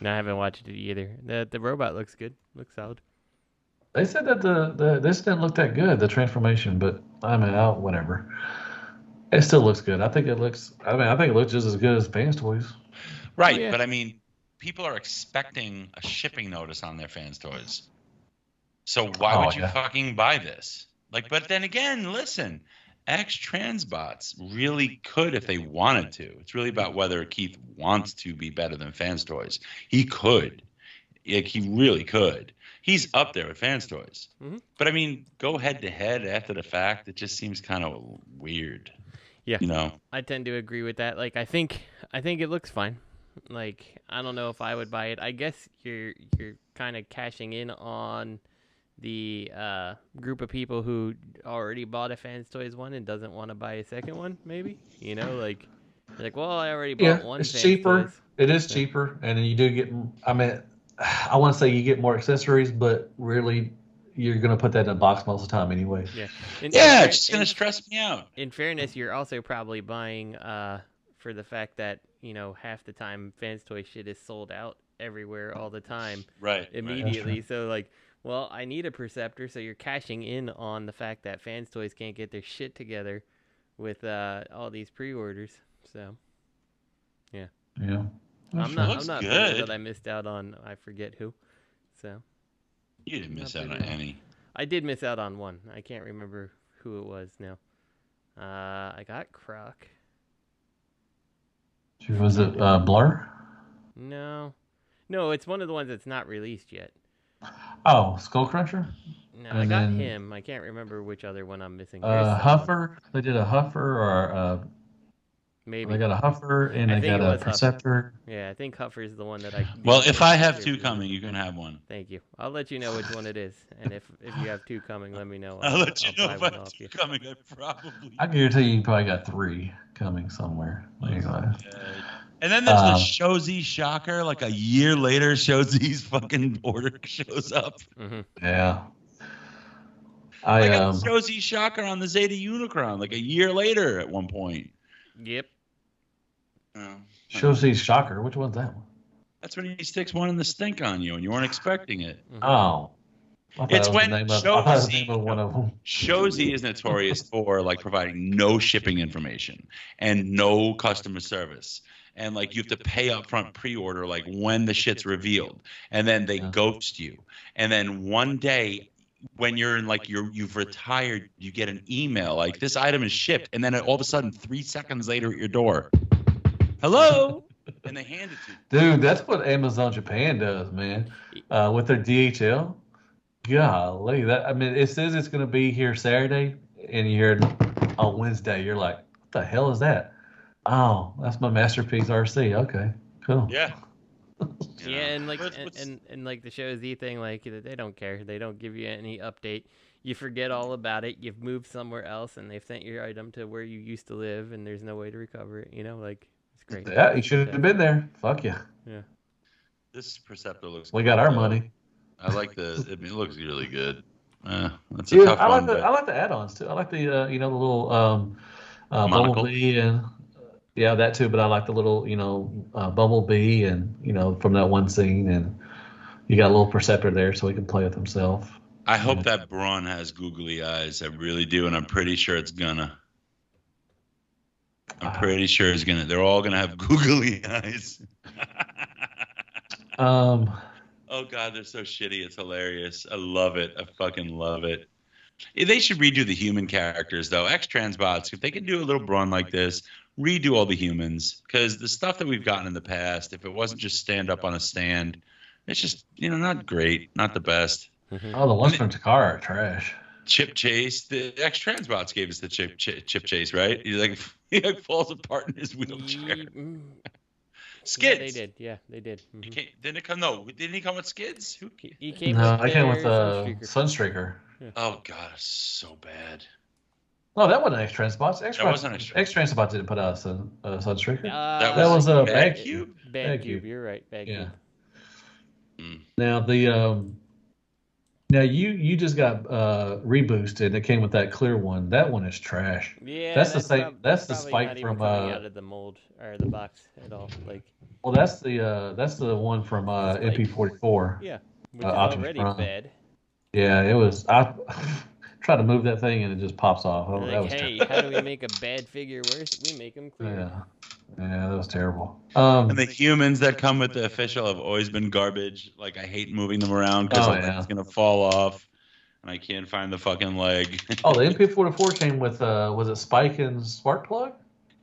No, I haven't watched it either. The robot looks good. Looks solid. They said that this didn't look that good, the transformation, but I mean, whatever. It still looks good. I think it looks just as good as Fans Toys. Right, Yeah. but I mean, people are expecting a shipping notice on their Fans Toys. So why would you fucking buy this? Like, but then again, listen, X-Transbots really could if they wanted to. It's really about whether Keith wants to be better than Fans Toys. He could. Like, he really could. He's up there with Fans Toys. But I mean, go head to head after the fact. It just seems kind of weird. Yeah, You know? I tend to agree with that. Like, I think it looks fine. Like, I don't know if I would buy it. I guess you're kind of cashing in on the group of people who already bought a Fans Toys one and doesn't want to buy a second one, maybe. Like well, I already bought one. It's Fans cheaper. Toys. It is cheaper, and then you do get. I mean, I want to say you get more accessories, but really, you're gonna put that in a box most of the time anyway. Yeah. It's just gonna stress me out. In fairness, you're also probably buying for the fact that half the time Fans Toy shit is sold out everywhere all the time. Right. Immediately. Right. So well, I need a Perceptor, so you're cashing in on the fact that Fans Toys can't get their shit together with all these pre-orders. So, yeah. Yeah. I'm not good. bitter that I missed out on I forget who. So. You didn't miss out on any. I did miss out on one. I can't remember who it was now. I got Croc. Was it Blur? No, it's one of the ones that's not released yet. Oh, Skullcruncher? No, I got him. I can't remember which other one I'm missing. Huffer. They did a Huffer or maybe. They got a Huffer and they got a Perceptor. Yeah, I think Huffer is the one that I. Well, if I have two coming, you can have one. Thank you. I'll let you know which one it is, and if you have two coming, let me know. I'll let you know if I have have two coming. I probably. I guarantee you probably got three coming somewhere. Anyway. And then there's the Shozi shocker. Like a year later, Shozi's fucking order shows up. Mm-hmm. Yeah. I got the Shozi shocker on the Zeta Unicron like a year later at one point. Yep. Shozi's shocker. Which one's that one? That's when he sticks one in the stink on you and you weren't expecting it. Mm-hmm. Oh. It's when Shozi. Shozi is notorious for providing no shipping information and no customer service. And you have to pay upfront pre-order when the shit's revealed, and then they ghost you. And then one day, when you're in you've retired, you get an email this item is shipped, and then all of a sudden 3 seconds later at your door, hello, and they hand it to you. Dude, that's what Amazon Japan does, man. With their DHL. Golly, it says it's going to be here Saturday, and you hear it on Wednesday. You're like, what the hell is that? Oh, that's my Masterpiece RC. Okay, cool. Yeah. Yeah, and the Show Z thing, they don't care. They don't give you any update. You forget all about it. You've moved somewhere else, and they've sent your item to where you used to live, and there's no way to recover it. It's great. Yeah, you should have been there. Fuck yeah. Yeah. This Perceptor looks. We got our money. I like it looks really good. That's a tough one. I like the add-ons too. I like the the little Bumblebee and. Yeah, that too, but I like the little, Bumblebee and, from that one scene, and you got a little Perceptor there so he can play with himself. I hope that Brawn has googly eyes. I really do, and I'm pretty sure it's gonna. I'm pretty sure it's gonna. They're all gonna have googly eyes. Oh, God, they're so shitty. It's hilarious. I love it. I fucking love it. They should redo the human characters, though. X-Transbots, if they can do a little Brawn like this, redo all the humans, because the stuff that we've gotten in the past, if it wasn't just stand up on a stand, it's just not great, not the best. Oh, the ones from Takara are trash. Chip Chase, the X-Transbots gave us the Chip Chase, right? He falls apart in his wheelchair. Skids. Yeah, they did. Yeah, they did. Mm-hmm. Didn't it come? No, didn't he come with Skids? He came. No, I came with Sunstreaker. Yeah. Oh God, it's so bad. No, that wasn't X-Transbots. X-Transbots didn't put out a Sunstreaker. That was a Bag Cube. Bag Cube. You're right. Bag Cube. Mm. Now you just got reboosted. It came with that clear one. That one is trash. Yeah, that's the same. That's the Spike from out of the mold or the box at all. Well, that's the one from MP44. Yeah, which is already bad. Yeah, it was. I tried to move that thing and it just pops off. Oh, that was terrible. How do we make a bad figure worse? We make them clear. Yeah, that was terrible. And the humans that come with the official have always been garbage. I hate moving them around because it's gonna fall off, and I can't find the fucking leg. Oh, the MP44 came with was it Spike and Sparkplug?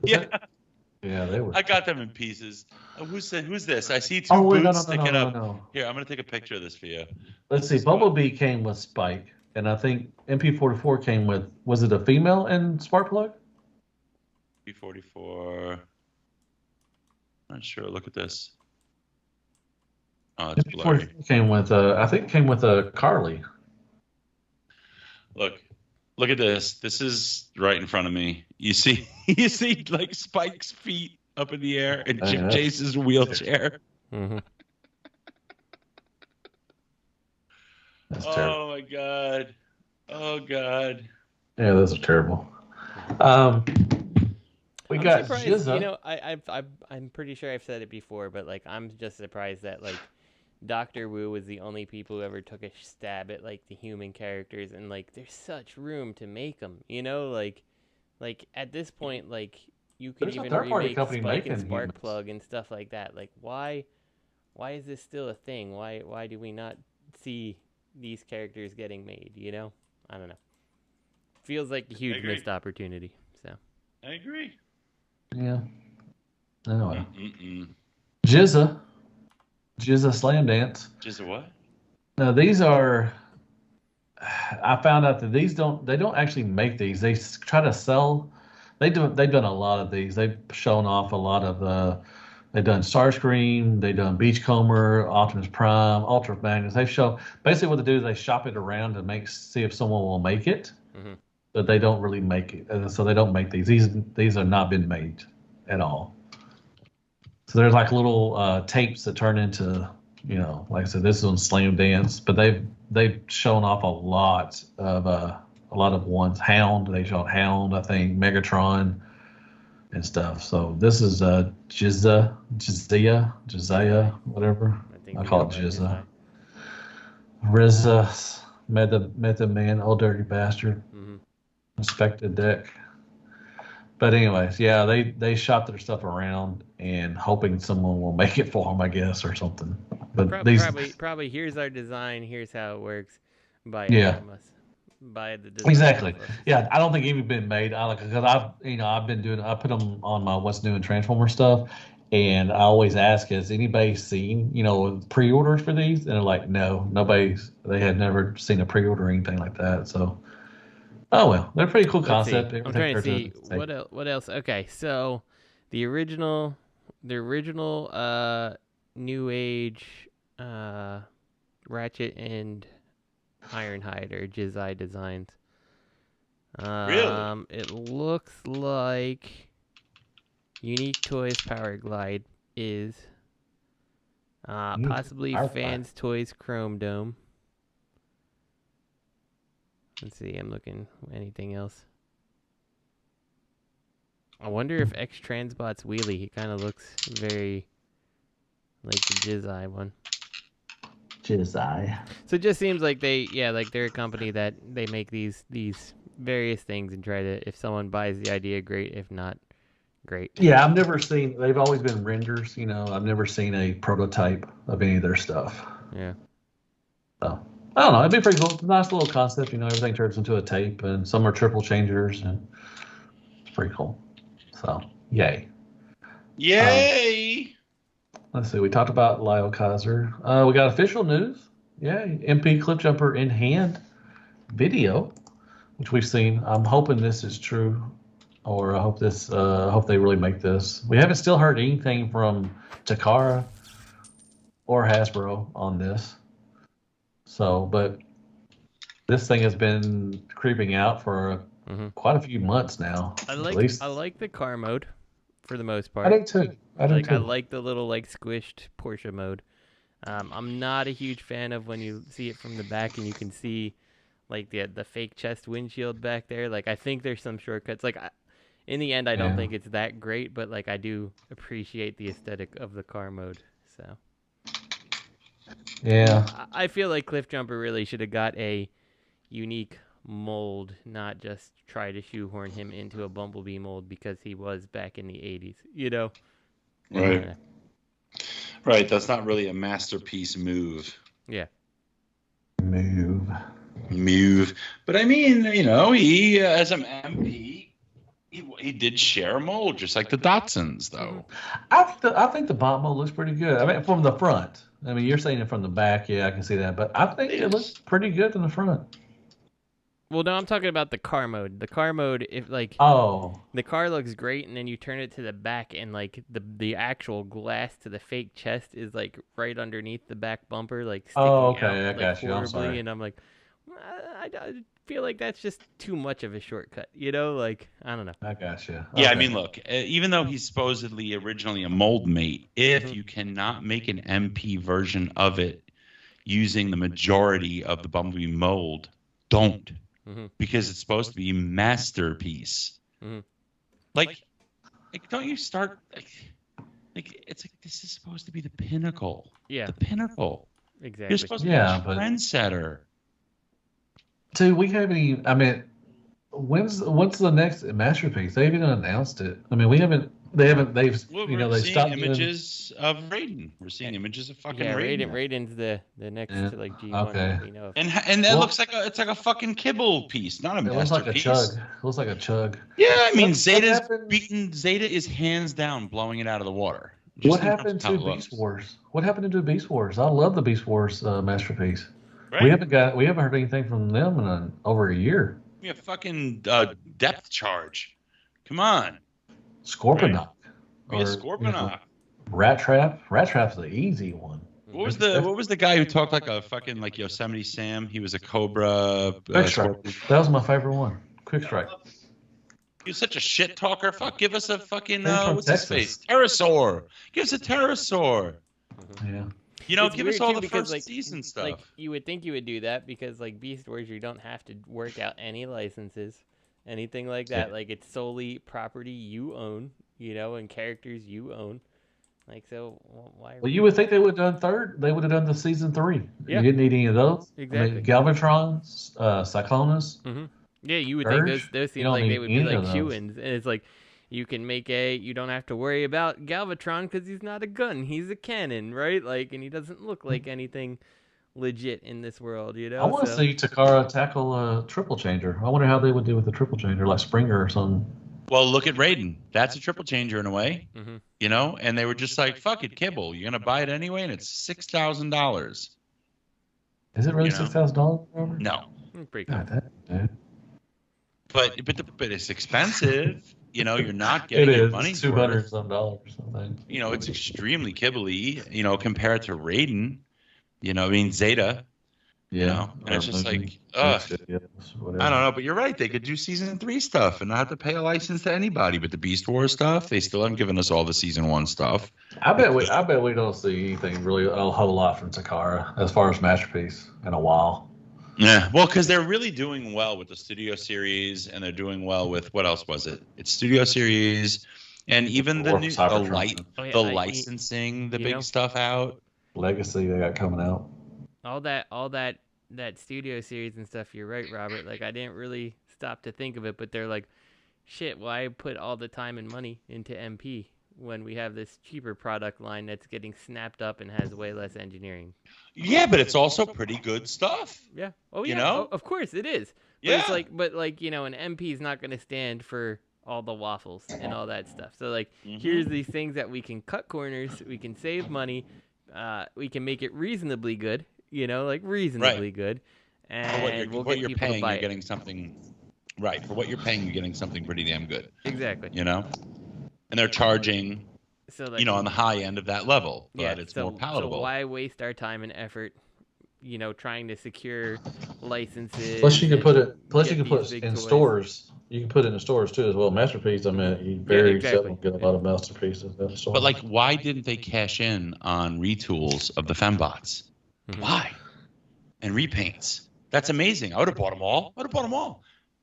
Yeah. Yeah, they were. I got them in pieces. Oh, who's this? I see two boots sticking up. No. Here, I'm gonna take a picture of this for you. Let's see. Bumblebee came with Spike, and I think MP44 came with. Was it a female and Sparkplug? MP44. Not sure. Look at this. Oh, it's blurry. Came with I think it came with a Carly. Look at this. This is right in front of me. You see like Spike's feet up in the air and Chip Chase's wheelchair. Mm-hmm. That's terrible. Oh my god. Oh god. Yeah, those are terrible. We got surprised, Jizza. You know, I'm pretty sure I've said it before, but like I'm just surprised that like Dr. Wu was the only people who ever took a stab at like the human characters, and like there's such room to make them. You know, like at this point, like you could even remake Spike and Sparkplug and stuff like that. Like why is this still a thing? Why do we not see these characters getting made? You know, I don't know. Feels like a huge missed opportunity. So I agree. Yeah. Anyway. Jizza Slamdance. Jizza what? Now these are. I found out that they don't actually make these. They try to sell. They've done a lot of these. They've shown off a lot of they've done Starscream, they've done Beachcomber, Optimus Prime, Ultra Magnus. They've shown basically what they do is they shop it around to see if someone will make it. Mm-hmm. But they don't really make it, and so they don't make these. These are not been made at all. So there's like little tapes that turn into, you know, like I said, this is on Slamdance, but they've shown off a lot of ones. Hound, they showed Hound, I think Megatron, and stuff. So this is Jizia, whatever. I call it Jizza. RZA, Meta Man, old dirty bastard. Mm-hmm. Inspected deck. But anyways, yeah, they shop their stuff around and hoping someone will make it for them, I guess, or something. But probably here's our design, here's how it works. Buy the design. Exactly. Yeah, I don't think any been made. Because I've been doing. I put them on my What's New in Transformer stuff, and I always ask, has anybody seen pre-orders for these? And they're like, no, they had never seen a pre-order or anything like that. So. Oh well, they're a pretty cool concept. I'm trying to see what else. Okay, so the original Newage Ratchet and Ironhide or Jizai designs. Really? It looks like Unique Toys Power Glide is possibly Fans Toys Chrome Dome. Let's see, I'm looking. Anything else? I wonder if X Transbot's wheelie. He kind of looks very like the Jizai one. Jizai. So it just seems like they're a company that they make these various things and try to. If someone buys the idea, great. If not, great. Yeah, I've never seen. They've always been renders. I've never seen a prototype of any of their stuff. Yeah. So. I don't know. It'd be pretty cool. It's a nice little concept. Everything turns into a tape, and some are triple changers, and it's pretty cool. So, yay. Yay! Let's see. We talked about Liokaiser. We got official news. Yay. MP Cliffjumper in hand video, which we've seen. I'm hoping this is true, or I hope they really make this. We haven't still heard anything from Takara or Hasbro on this. So, but this thing has been creeping out for quite a few months now. I like the car mode for the most part. I do too. I like the little squished Porsche mode. I'm not a huge fan of when you see it from the back and you can see the fake chest windshield back there. I think there's some shortcuts. In the end, I don't think it's that great, but I do appreciate the aesthetic of the car mode. So. Yeah. I feel like Cliffjumper really should have got a unique mold, not just try to shoehorn him into a Bumblebee mold because he was back in the 80s, Right. Right, that's not really a masterpiece move. Yeah. Move. But I mean, he, as an MP, he did share a mold, just like the Datsuns, though. I think the bomb mold looks pretty good. I mean, from the front. I mean, you're saying it from the back. Yeah, I can see that. But I think it looks pretty good in the front. Well, no, I'm talking about the car mode. The car mode, the car looks great, and then you turn it to the back, and the actual glass to the fake chest is right underneath the back bumper, sticking out, I got you. I'm sorry. And I'm like, I feel like that's just too much of a shortcut, you know? Like, I don't know. I gotcha. Yeah, I Okay. mean, look, even though he's supposedly originally a mold mate, if Mhm. you cannot make an MP version of it using the majority of the Bumblebee mold, don't. Mhm. Because it's supposed to be masterpiece. Mhm. Like, don't you start like it's like this is supposed to be the pinnacle. Yeah, The pinnacle. exactly. You're supposed to Yeah, be but- a trendsetter. Dude, we haven't even. I mean, what's the next masterpiece? They haven't announced it. I mean, we haven't. They haven't. They've. Well, You know, we're they seeing stopped images of Raiden. We're seeing images of fucking Yeah, Raiden. Raiden's the next Yeah, to like G1 okay. that we know of. And that Well- looks like it's like a fucking kibble piece, not a It masterpiece. looks like a chug. It looks like a chug. Yeah, I mean, What Zeta's happened- beaten. Zeta is hands down blowing it out of the water. Just What in terms happened of how to it looks. Beast Wars? What happened to Beast Wars? I love the Beast Wars masterpiece. Right? We haven't heard anything from them in over a year. We have fucking depth charge. Come on. Scorponok. We have Or, Scorponok. Rat Trap. Rat Trap's the easy one. What was the guy who talked like a fucking like Yosemite Sam? He was a Cobra. Quick Strike. That was my favorite one. Quick Strike. He was such a shit talker. Fuck, give us a fucking He's from what's his Texas. face? Pterosaur. Give us a Pterosaur. Yeah. You know, It's give us weird, all too, the because, first like, season stuff. Like, you would think you would do that because, like, Beast Wars, you don't have to work out any licenses, anything like that. Yeah. Like, it's solely property you own, you know, and characters you own. Like, so why? Well, you would think they would have done third. They would have done the season 3. Yeah. You didn't need any of those. Exactly. I mean, Galvatron, Cyclonus. Yeah, you would Urge? think those You seem don't like they need would be any like of those. shoo-ins, and it's like you can make you don't have to worry about Galvatron because he's not a gun, he's a cannon, right? Like, and he doesn't look like anything legit in this world, you know. I want to So- see Takara tackle a triple changer. I wonder how they would do with the triple changer, like Springer or something. Well, look at Raiden. That's a triple changer in a way, Mhm. you know. And they were just like, "Fuck it, kibble. You're gonna buy it anyway, and it's $6,000." Is it really You know? $6,000? No, Pretty cool. God, that, but it's expensive. You know, you're not it getting your is. money. It's $200 some dollars or something. You know, it's extremely kibbly. You know, compared to Raiden. You know, I mean Zeta. Yeah. know, and it's just maybe- like, ugh. yes, whatever. I don't know, but you're right. They could do season 3 stuff and not have to pay a license to anybody. But the Beast Wars stuff, they still haven't given us all the season 1 stuff. I bet we don't see anything really a whole lot from Takara as far as masterpiece in a while. Yeah, well, because they're really doing well with the Studio Series, and they're doing well with what else was it? It's Studio Series, and even the Or new the Cybertron. Oh, yeah, the I- licensing, the you big know? stuff out. Legacy they got coming out. all that studio series and stuff. You're right, Robert. Like, I didn't really stop to think of it, but they're like, shit, why put all the time and money into MP when we have this cheaper product line that's getting snapped up and has way less engineering? Yeah, but it's also pretty good stuff. Yeah. Oh, You yeah. know? Of course it is. But Yeah. it's like, you know, an MP is not going to stand for all the waffles and all that stuff. So, like, here's these things that we can cut corners, we can save money, we can make it reasonably good, you know, like reasonably good. And For we'll what get you're people to paying, buy you're it. getting something. Right. For what you're paying, you're getting something pretty damn good. Exactly. You know, and they're charging, So, like, you know, on the high end of that level, but yeah, it's so, more palatable. So why waste our time and effort, you know, trying to secure licenses? Plus you can put it. and Plus you get can put these it big in toys? stores. You can put it in the stores too as well. Masterpiece. I mean, you very exactly. seldom get a lot of masterpieces in the store. But like, why didn't they cash in on retools of the fembots? Mhm. Why? And repaints. That's amazing. I would have bought them all.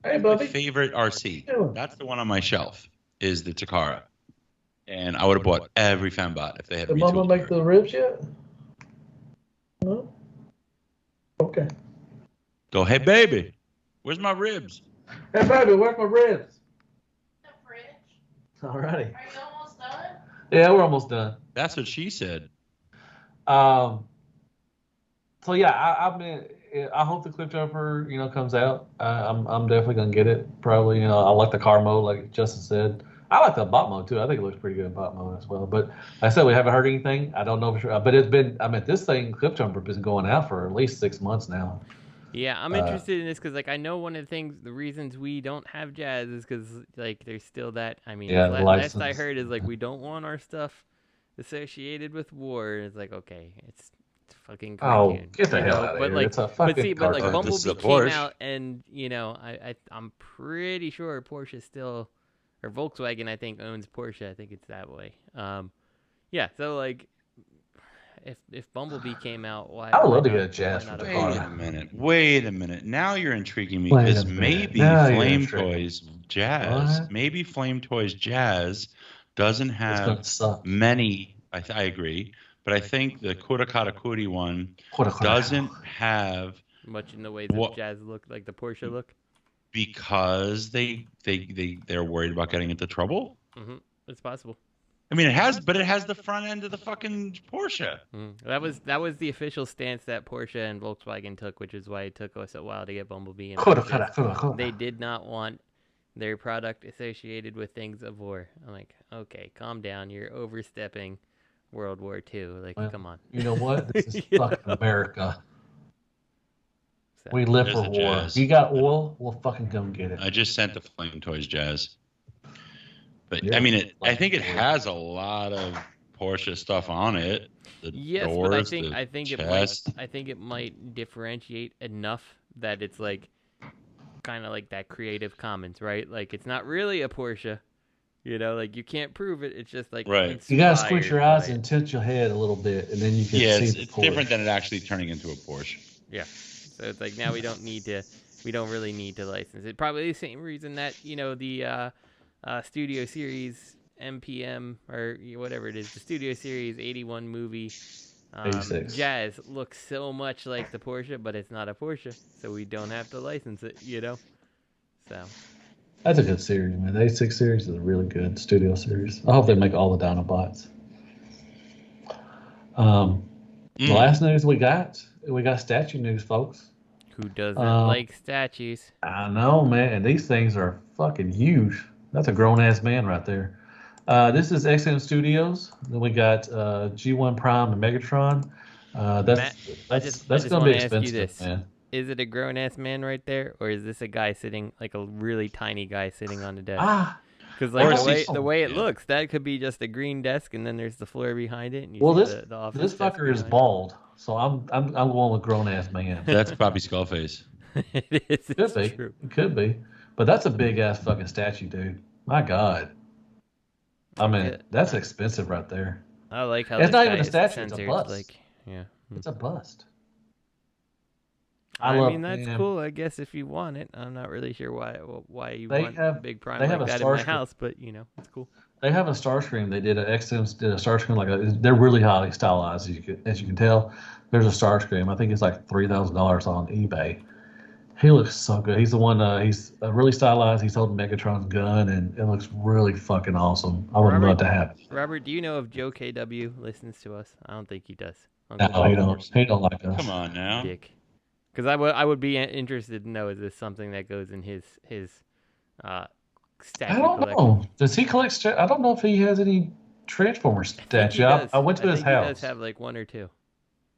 hey, My Bubby. favorite RC. Yeah. That's the one on my shelf. Is the Takara. And I would have bought every fembot if they had Did Mama retooled make her. the ribs yet? No. Okay. Go, hey baby, where's my ribs? Hey, baby, where's my ribs? The fridge. Alrighty. Are you almost done? Yeah, we're almost done. That's what she said. So yeah, I mean, I hope the Cliffjumper, you know, comes out. I'm definitely gonna get it. Probably, you know, I like the car mode, like Justin said. I like the bot mode too. I think it looks pretty good in bot mode as well. But like I said, we haven't heard anything. I don't know for sure. But it's been, I mean, this thing Cliffjumper has been going out for at least 6 months now. Yeah, I'm interested in this because, like, I know one of the reasons we don't have Jazz is because, like, there's still that. I mean, Yeah, last I license. heard is like we don't want our stuff associated with war. It's like, okay, it's fucking Oh, cartoon. get the you hell know? out of But here! like, It's a fucking but see, but like cartoon. This is a Bumblebee came Porsche. out, and you know, I'm pretty sure Porsche still, or Volkswagen, I think owns Porsche. I think it's that way. Yeah. So like, if Bumblebee came out, why? I would why love to not- get a Jazz why for not the a Wait car. a minute. Wait a minute. Now you're intriguing me Wait a because minute. maybe Now you're Flame intriguing. Toys Jazz, What? maybe Flame Toys Jazz doesn't It's have gonna suck. many. I agree, but I think the Kurakatakuri one doesn't have much in the ways What- of Jazz look, like the Porsche look. because they're worried about getting into trouble. It's possible. I mean, it has the front end of the fucking Porsche. That was the official stance that Porsche and Volkswagen took, which is why it took us a while to get Bumblebee. And they did not want their product associated with things of war. I'm like, okay, calm down. You're overstepping World War II. Like, Well, come on. You know what? This is You fucking know? America. So, We live There's for the war. Jazz. You got oil? We'll fucking come get it. I just sent the Flame Toys Jazz. But Yeah. I mean, I think it has a lot of Porsche stuff on it. The yes, doors, but the I think chest. it might differentiate enough that it's like kind of like that Creative Commons, right? Like it's not really a Porsche, you know, like you can't prove it. It's just like Right. You gotta squint your inspired eyes by and it. tilt your head a little bit, and then you can Yeah, see it's the different Porsche. than it actually turning into a Porsche. Yeah. So it's like now we don't really need to license it. Probably the same reason that, you know, the Studio Series MPM or whatever it is, the Studio Series 81 movie 86. Jazz looks so much like the Porsche, but it's not a Porsche, so we don't have to license it, you know? So That's a good series, man. The 86 series is a really good studio series. I hope they make all the Dinobots. The last news we got statue news, folks. who doesn't like statues? I know, man, and these things are fucking huge. That's a grown-ass man right there. This is XM Studios. Then we got G1 Prime and Megatron. That's just gonna be wanna ask you expensive, this. man. Is it a grown ass man right there, or is this a guy sitting, like a really tiny guy sitting on the desk? Because like Or the way it yeah. looks, that could be just a green desk, and then there's the floor behind it. And you Well, see this the office this desk fucker is behind bald, so I'm going with grown-ass man. That's Bobby Skullface. it. It is. Could It's be. true. It could be. But that's a big ass fucking statue, dude. My God. I mean, Yeah. that's expensive right there. I like how It's this not guy even a is statue, it's a censored. bust. Like, yeah. It's a bust. I love mean, that's them. cool. I guess if you want it, I'm not really sure why you They want have- a big prime they have like a that in my Starscream. house, but you know, it's cool. They have a Starscream. They did XM did a Starscream they're really highly stylized as you can tell. There's a Starscream. I think it's like $3,000 on eBay. He looks so good. He's the one. He's really stylized. He's holding Megatron's gun, and it looks really fucking awesome. I would love to have it. Robert, do you know if Joe KW listens to us? I don't think he does. No, he don't like us. Come on now. Dick. Because I would be interested to know, is this something that goes in his statue I don't collection? know. Does he collect? I don't know if he has any Transformer I think he statue. does. I went to his think He house. does have like one or two.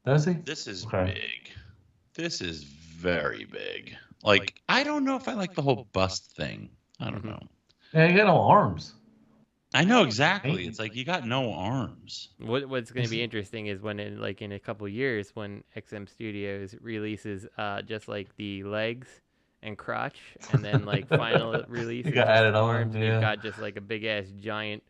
Does he? This is Okay. big. This is very big. Like, I don't know if I like the whole bust thing. I don't know. Yeah, he got no arms. I know exactly. It's like you got no arms. What's going to be interesting is when in a couple years when XM Studios releases just like the legs and crotch, and then like final release You is got just added on, arms, and yeah. you've got just like a big ass giant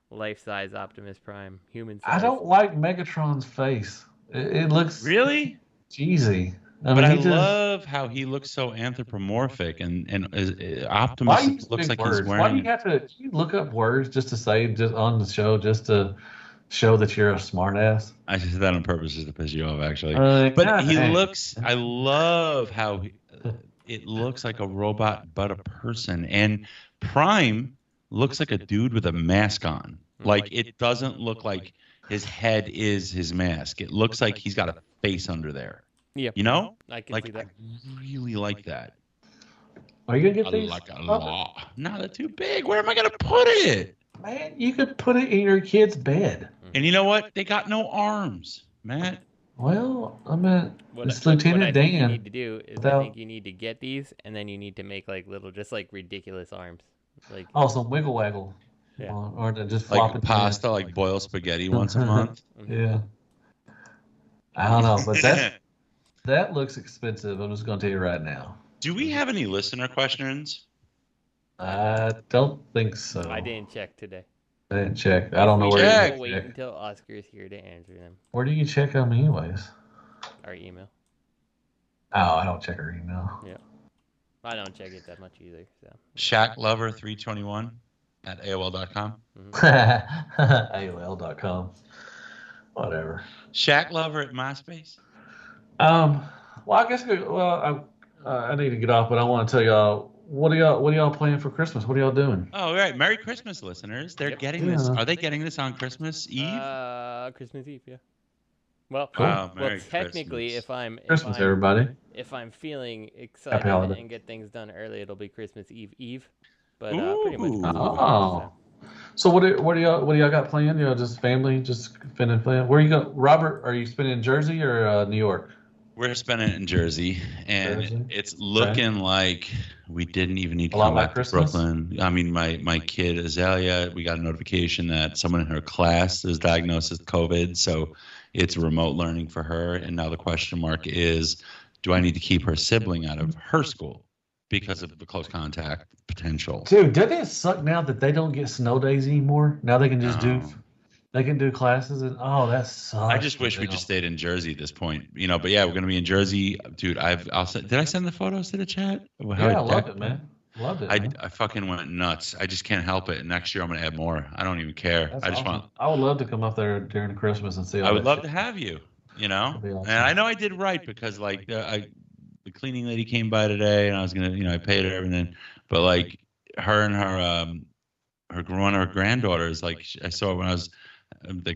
life-size Optimus Prime human size. I don't like Megatron's face. It looks Really? cheesy. But I he just- love how he looks so anthropomorphic, and Why you Optimus use looks big like words? he's Why do wearing. you have to you look up words just to say just on the show just to show that you're a smartass? I just did that on purpose just to piss you off, actually. God But he dang. looks. I love how it looks like a robot, but a person. And Prime looks like a dude with a mask on. Like, it doesn't look like his head is his mask. It looks like he's got a face under there. Yeah, You know? I can Like, see that. I really like that. Are you gonna I get these? like a lot. No, they're too big. Where am I gonna put it? Man, you could put it in your kid's bed. And you know what? They got no arms, Matt. Well, I mean, it's what Lieutenant I think you Dan. need to do is I without- think you need to get these, and then you need to make like little, just like ridiculous arms. Like, Oh, some wiggle waggle. Yeah. Or just flop Like it pasta, like boil spaghetti once a month. Yeah. I don't know, but that looks expensive. I'm just going to tell you right now. Do we have any listener questions? I don't think so. I didn't check today. I didn't check. I don't know where check. you We'll check. wait until Oscar is here to answer them. Where do you check them anyways? Our email. Oh, I don't check her email. Yeah. I don't check it that much either. So. ShackLover321 at AOL.com. AOL.com. Whatever. ShackLover at MySpace. Well, I guess. I need to get off, but I want to tell y'all what are y'all playing for Christmas? What are y'all doing? Oh, right. Merry Christmas, listeners. They're getting this. Are they getting this on Christmas Eve? Christmas Eve, yeah. Well, Merry technically, Christmas. Christmas, everybody. If I'm feeling excited and get things done early, it'll be Christmas Eve. But pretty much. So what do y'all got planned? Just family, just spending plan. Where you go, Robert? Are you spending in Jersey or New York? We're spending it in Jersey, and it's looking like we didn't even need to come back to Brooklyn. I mean, my kid Azalea, we got a notification that someone in her class is diagnosed with COVID, so it's remote learning for her. And now the question mark is, do I need to keep her sibling out of her school because of the close contact potential? Dude, doesn't it suck now that they don't get snow days anymore? Now they can just do classes, and that sucks. I just wish we just stayed in Jersey at this point, But yeah, we're gonna be in Jersey, dude. Did I send the photos to the chat? I love it, man. Loved it. I fucking went nuts. I just can't help it. Next year I'm gonna add more. I don't even care. That's awesome. I would love to come up there during Christmas and see. I would love to have you. Awesome. And I know I did right because the cleaning lady came by today, and I was gonna, I paid her everything, but her and one of her granddaughters, I saw when I was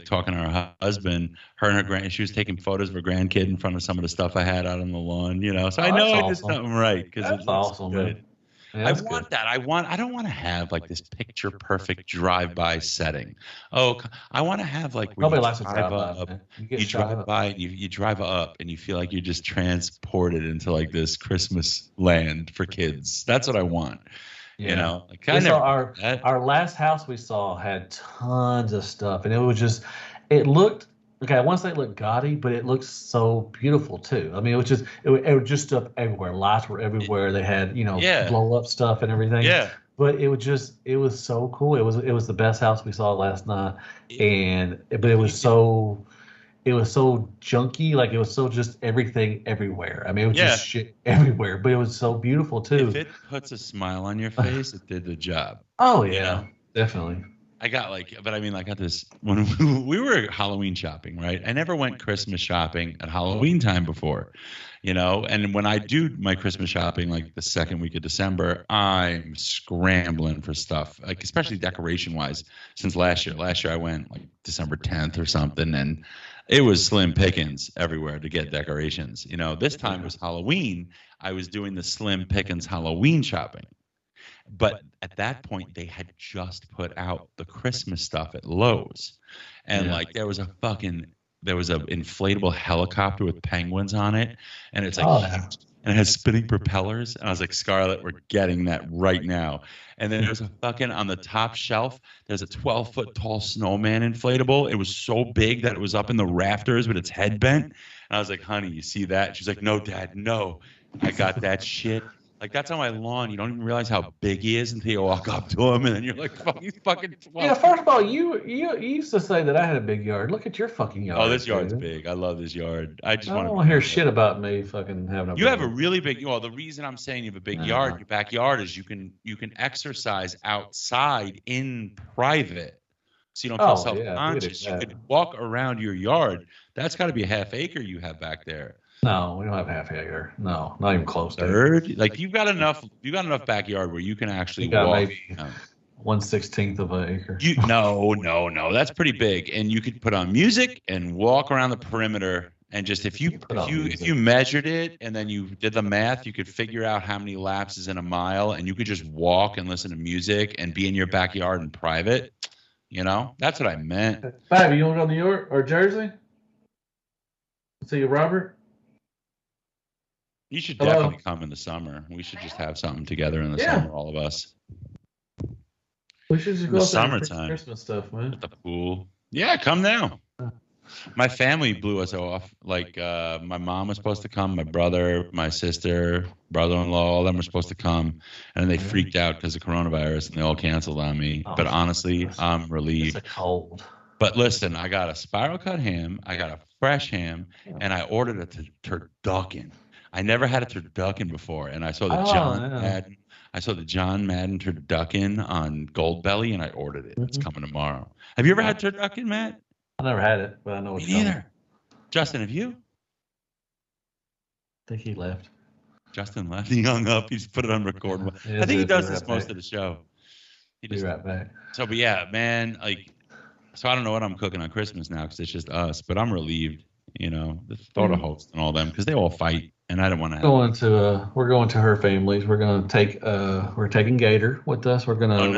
talking to her husband, her and she was taking photos of her grandkid in front of some of the stuff I had out on the lawn, So I know I did something right because it's awesome. Good. Yeah, I want that. I don't want to have this picture perfect drive-by setting. Oh, I want to have nobody likes to drive up. You drive by and you drive up and you feel like you're just transported into this Christmas land for kids. That's what I want. Yeah. Our last house we saw had tons of stuff, and it looked okay. I won't say it looked gaudy, but it looked so beautiful too. I mean, it was just stuff everywhere. Lights were everywhere. They had blow up stuff and everything. Yeah. But it was so cool. It was the best house we saw last night, but it was so junky, it was so just everything everywhere. I mean, it was just shit everywhere, but it was so beautiful too. If it puts a smile on your face, it did the job. Oh yeah, definitely. I got I got this when we were Halloween shopping, right? I never went Christmas shopping at Halloween time before, and when I do my Christmas shopping, the second week of December, I'm scrambling for stuff, especially decoration wise, since last year. Last year I went December 10th or something, and it was slim pickings everywhere to get decorations. This time it was Halloween. I was doing the slim pickings Halloween shopping. But at that point, they had just put out the Christmas stuff at Lowe's. And there was an inflatable helicopter with penguins on it. And it's and it has spinning propellers. And I was like, Scarlett, we're getting that right now. And then there's on the top shelf, there's a 12-foot tall snowman inflatable. It was so big that it was up in the rafters with its head bent. And I was like, honey, you see that? She's like, no, Dad, no. I got that shit. That's on my lawn. You don't even realize how big he is until you walk up to him, and then you're like, he's fucking 12. Yeah, first of all, you used to say that I had a big yard. Look at your fucking yard. Oh, this yard's big. I love this yard. I don't want to hear shit about me fucking having a You have a really big – the reason I'm saying you have a big yard, your backyard, is you can exercise outside in private so you don't feel self-conscious. You could walk around your yard. That's got to be a half acre you have back there. No, we don't have half acre. No, not even close to it. You've got enough backyard where you can actually walk. Maybe 1/16 of an acre. No. That's pretty big. And you could put on music and walk around the perimeter, and just if you measured it and then you did the math, you could figure out how many laps is in a mile, and you could just walk and listen to music and be in your backyard in private. That's what I meant. Bobby, you want to go to New York or Jersey? See you, Robert. You should definitely come in the summer. We should just have something together in the summer, all of us. We should just go in the summertime. Christmas stuff, man. At the pool. Yeah, come now. My family blew us off. Like my mom was supposed to come, my brother, my sister, brother-in-law, all of them were supposed to come, and then they freaked out because of coronavirus, and they all canceled on me. Oh, but honestly, I'm It's relieved. a cold. But listen, I got a spiral cut ham, I got a fresh ham, and I ordered a turducken. I never had a turducken before, and I saw the Madden. I saw the John Madden turducken on Goldbelly, and I ordered it. It's coming tomorrow. Have you ever had turducken, Matt? I never had it, but I know Me it's coming. neither. Justin, have you? I think he left. Justin left. He hung up. He's put it on record. Yeah, I think he does be this right most back. of the show. He Be just, right back. so, but yeah, man, like, so I don't know what I'm cooking on Christmas now because it's just us, but I'm relieved, you know, the thought of host and all them because they all fight, and I don't want to have. We're going to her family's. We're going to take we're taking Gator with us. We're gonna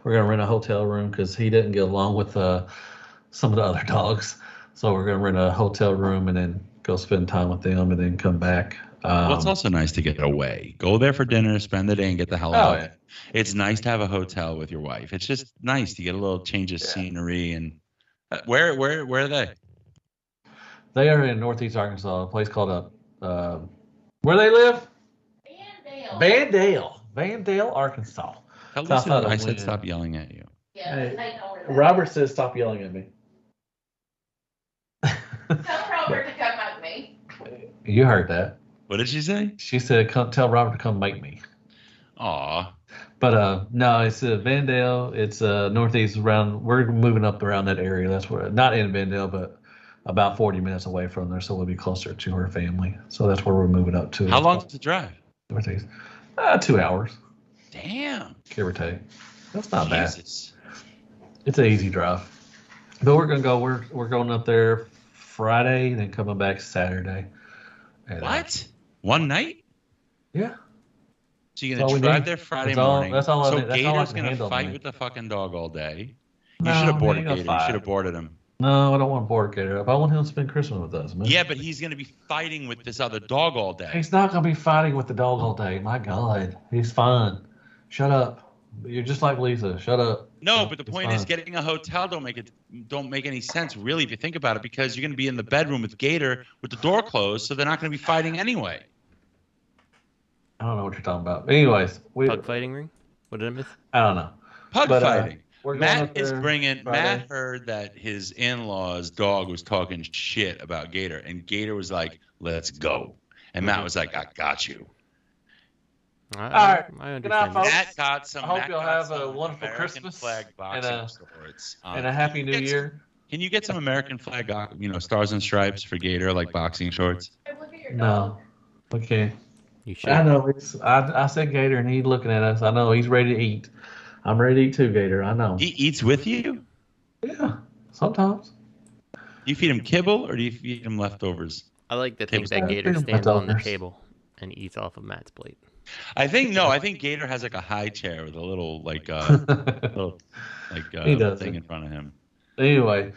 rent a hotel room because he didn't get along with some of the other dogs. So we're gonna rent a hotel room and then go spend time with them and then come back. Well, it's also nice to get away. Go there for dinner, spend the day, and get the hell out. Yeah. It's nice to have a hotel with your wife. It's just nice to get a little change of scenery. And where are they? They are in Northeast Arkansas, a place called where they live? Vandale, Arkansas. Tell South Lucy side of I said Wynn. stop yelling at you. Yeah, Hey, they told her that. Robert says stop yelling at me. Tell Robert to come with me. You heard that. What did she say? She said, "Come tell Robert to come make me." Aw. But no, it's Vandale. It's northeast around. We're moving up around that area. That's where, not in Vandale, but about 40 minutes away from there, so we'll be closer to her family. So that's where we're moving up to. How long is the drive? Northeast. 2 hours, Damn. give or take. That's not bad. Jesus. It's an easy drive. But we're gonna go. We're going up there Friday, then coming back Saturday. And, What? One night? Yeah. So you're That's all gonna we drive need. there Friday That's all- morning. that's all I so need- that's all I Gator's can gonna handle, fight man. with the fucking dog all day. No, You should have man, boarded he gonna Gator. You fight. should have boarded him. No, I don't want to board Gator up. I want him to spend Christmas with us, man. Yeah, but he's gonna be fighting with this other dog all day. He's not gonna be fighting with the dog all day. My God, he's fine. Shut up. You're just like Lisa. Shut up. No, but the It's point is, fine. getting a hotel don't make any sense really if you think about it, because you're gonna be in the bedroom with Gator with the door closed, so they're not gonna be fighting anyway. I don't know what you're talking about. Anyways, Pug fighting ring? What did I miss? I don't know. Pug But, fighting. We're going up Matt is there bringing. Friday. Matt heard that his in-laws' dog was talking shit about Gator, and Gator was like, "Let's go," and Matt was like, "I got you." I right. I Good night, understand. folks. Matt got some. I hope Matt y'all got have a some wonderful American Christmas flag boxing and a- shorts. And a happy can you new get year. Can you get some American flag, stars and stripes for Gator, like boxing shorts? Hey, look at your dog. No. Okay. You should. I know. I said Gator, and he's looking at us. I know he's ready to eat. I'm ready to eat too, Gator. I know. He eats with you? Yeah. Sometimes. Do you feed him kibble or do you feed him leftovers? I like to think that Tables. Gator Freedom stands on the leftovers. table and eats off of Matt's plate. I think Gator has like a high chair with a little He does. thing in front of him. Anyway,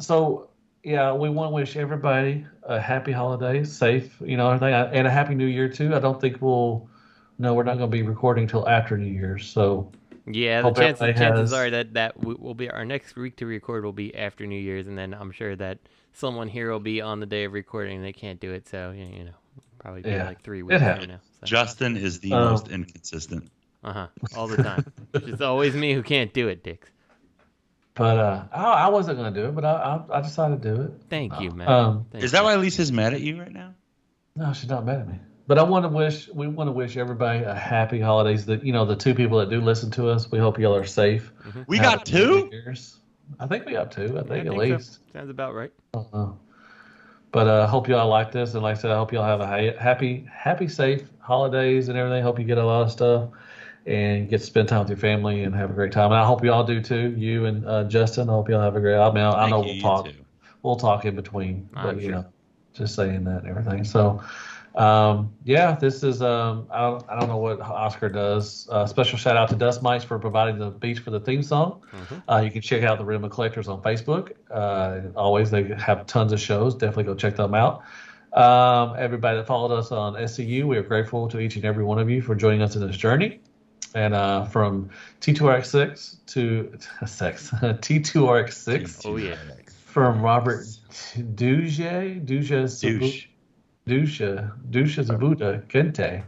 so yeah, we want to wish everybody a happy holidays, safe, everything, and a happy New Year too. I don't think we're not going to be recording till after New Year's. So Yeah, the Hope chances everybody has- are that will be our next week to record will be after New Year's, and then I'm sure that someone here will be on the day of recording and they can't do it. So probably be Yeah, like 3 it weeks from happens. now. So. Justin is the Oh. most inconsistent. All the time. It's always me who can't do it, Dix. But I wasn't going to do it, but I decided to do it. Thank you, man. Thank Is that you. why Lisa's mad at you right now? No, she's not mad at me. But we want to wish everybody a happy holidays. That the 2 people that do listen to us, we hope y'all are safe. We Have got a good 2? New Year's. I think we got 2. I Yeah, think at so. least. Sounds about right. I don't know. But hope y'all like this, and like I said, I hope y'all have a happy, safe holidays and everything. Hope you get a lot of stuff and get to spend time with your family and have a great time. And I hope y'all do too. You and Justin. I hope y'all have a great. I know Thank we'll you, talk. you too. We'll talk in between, I'm but sure. just saying that and everything. So, this is I don't know what Oscar does. Special shout out to Dustmightz for providing the beats for the theme song. You can check out the Rhythm of Collectors on Facebook. Always, they have tons of shows. Definitely go check them out. Everybody that followed us on SCU, we are grateful to each and every one of you for joining us in this journey. And from T2RX6 to T2RX6 Oh yeah. from Robert Duyjuy-sabado-gigante.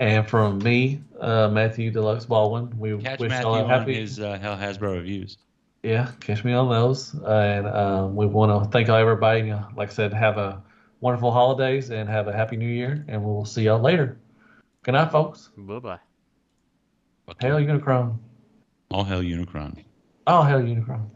And from me, Matthew Deluxe Baldwin, we Catch wish Matthew y'all a on happy. his Hell Hasbro reviews. Yeah, catch me on those. And we want to thank everybody. Like I said, have a wonderful holidays and have a happy new year. And we'll see y'all later. Good night, folks. Bye-bye. Hail Unicron. All hail Unicron. Oh, hail Unicron.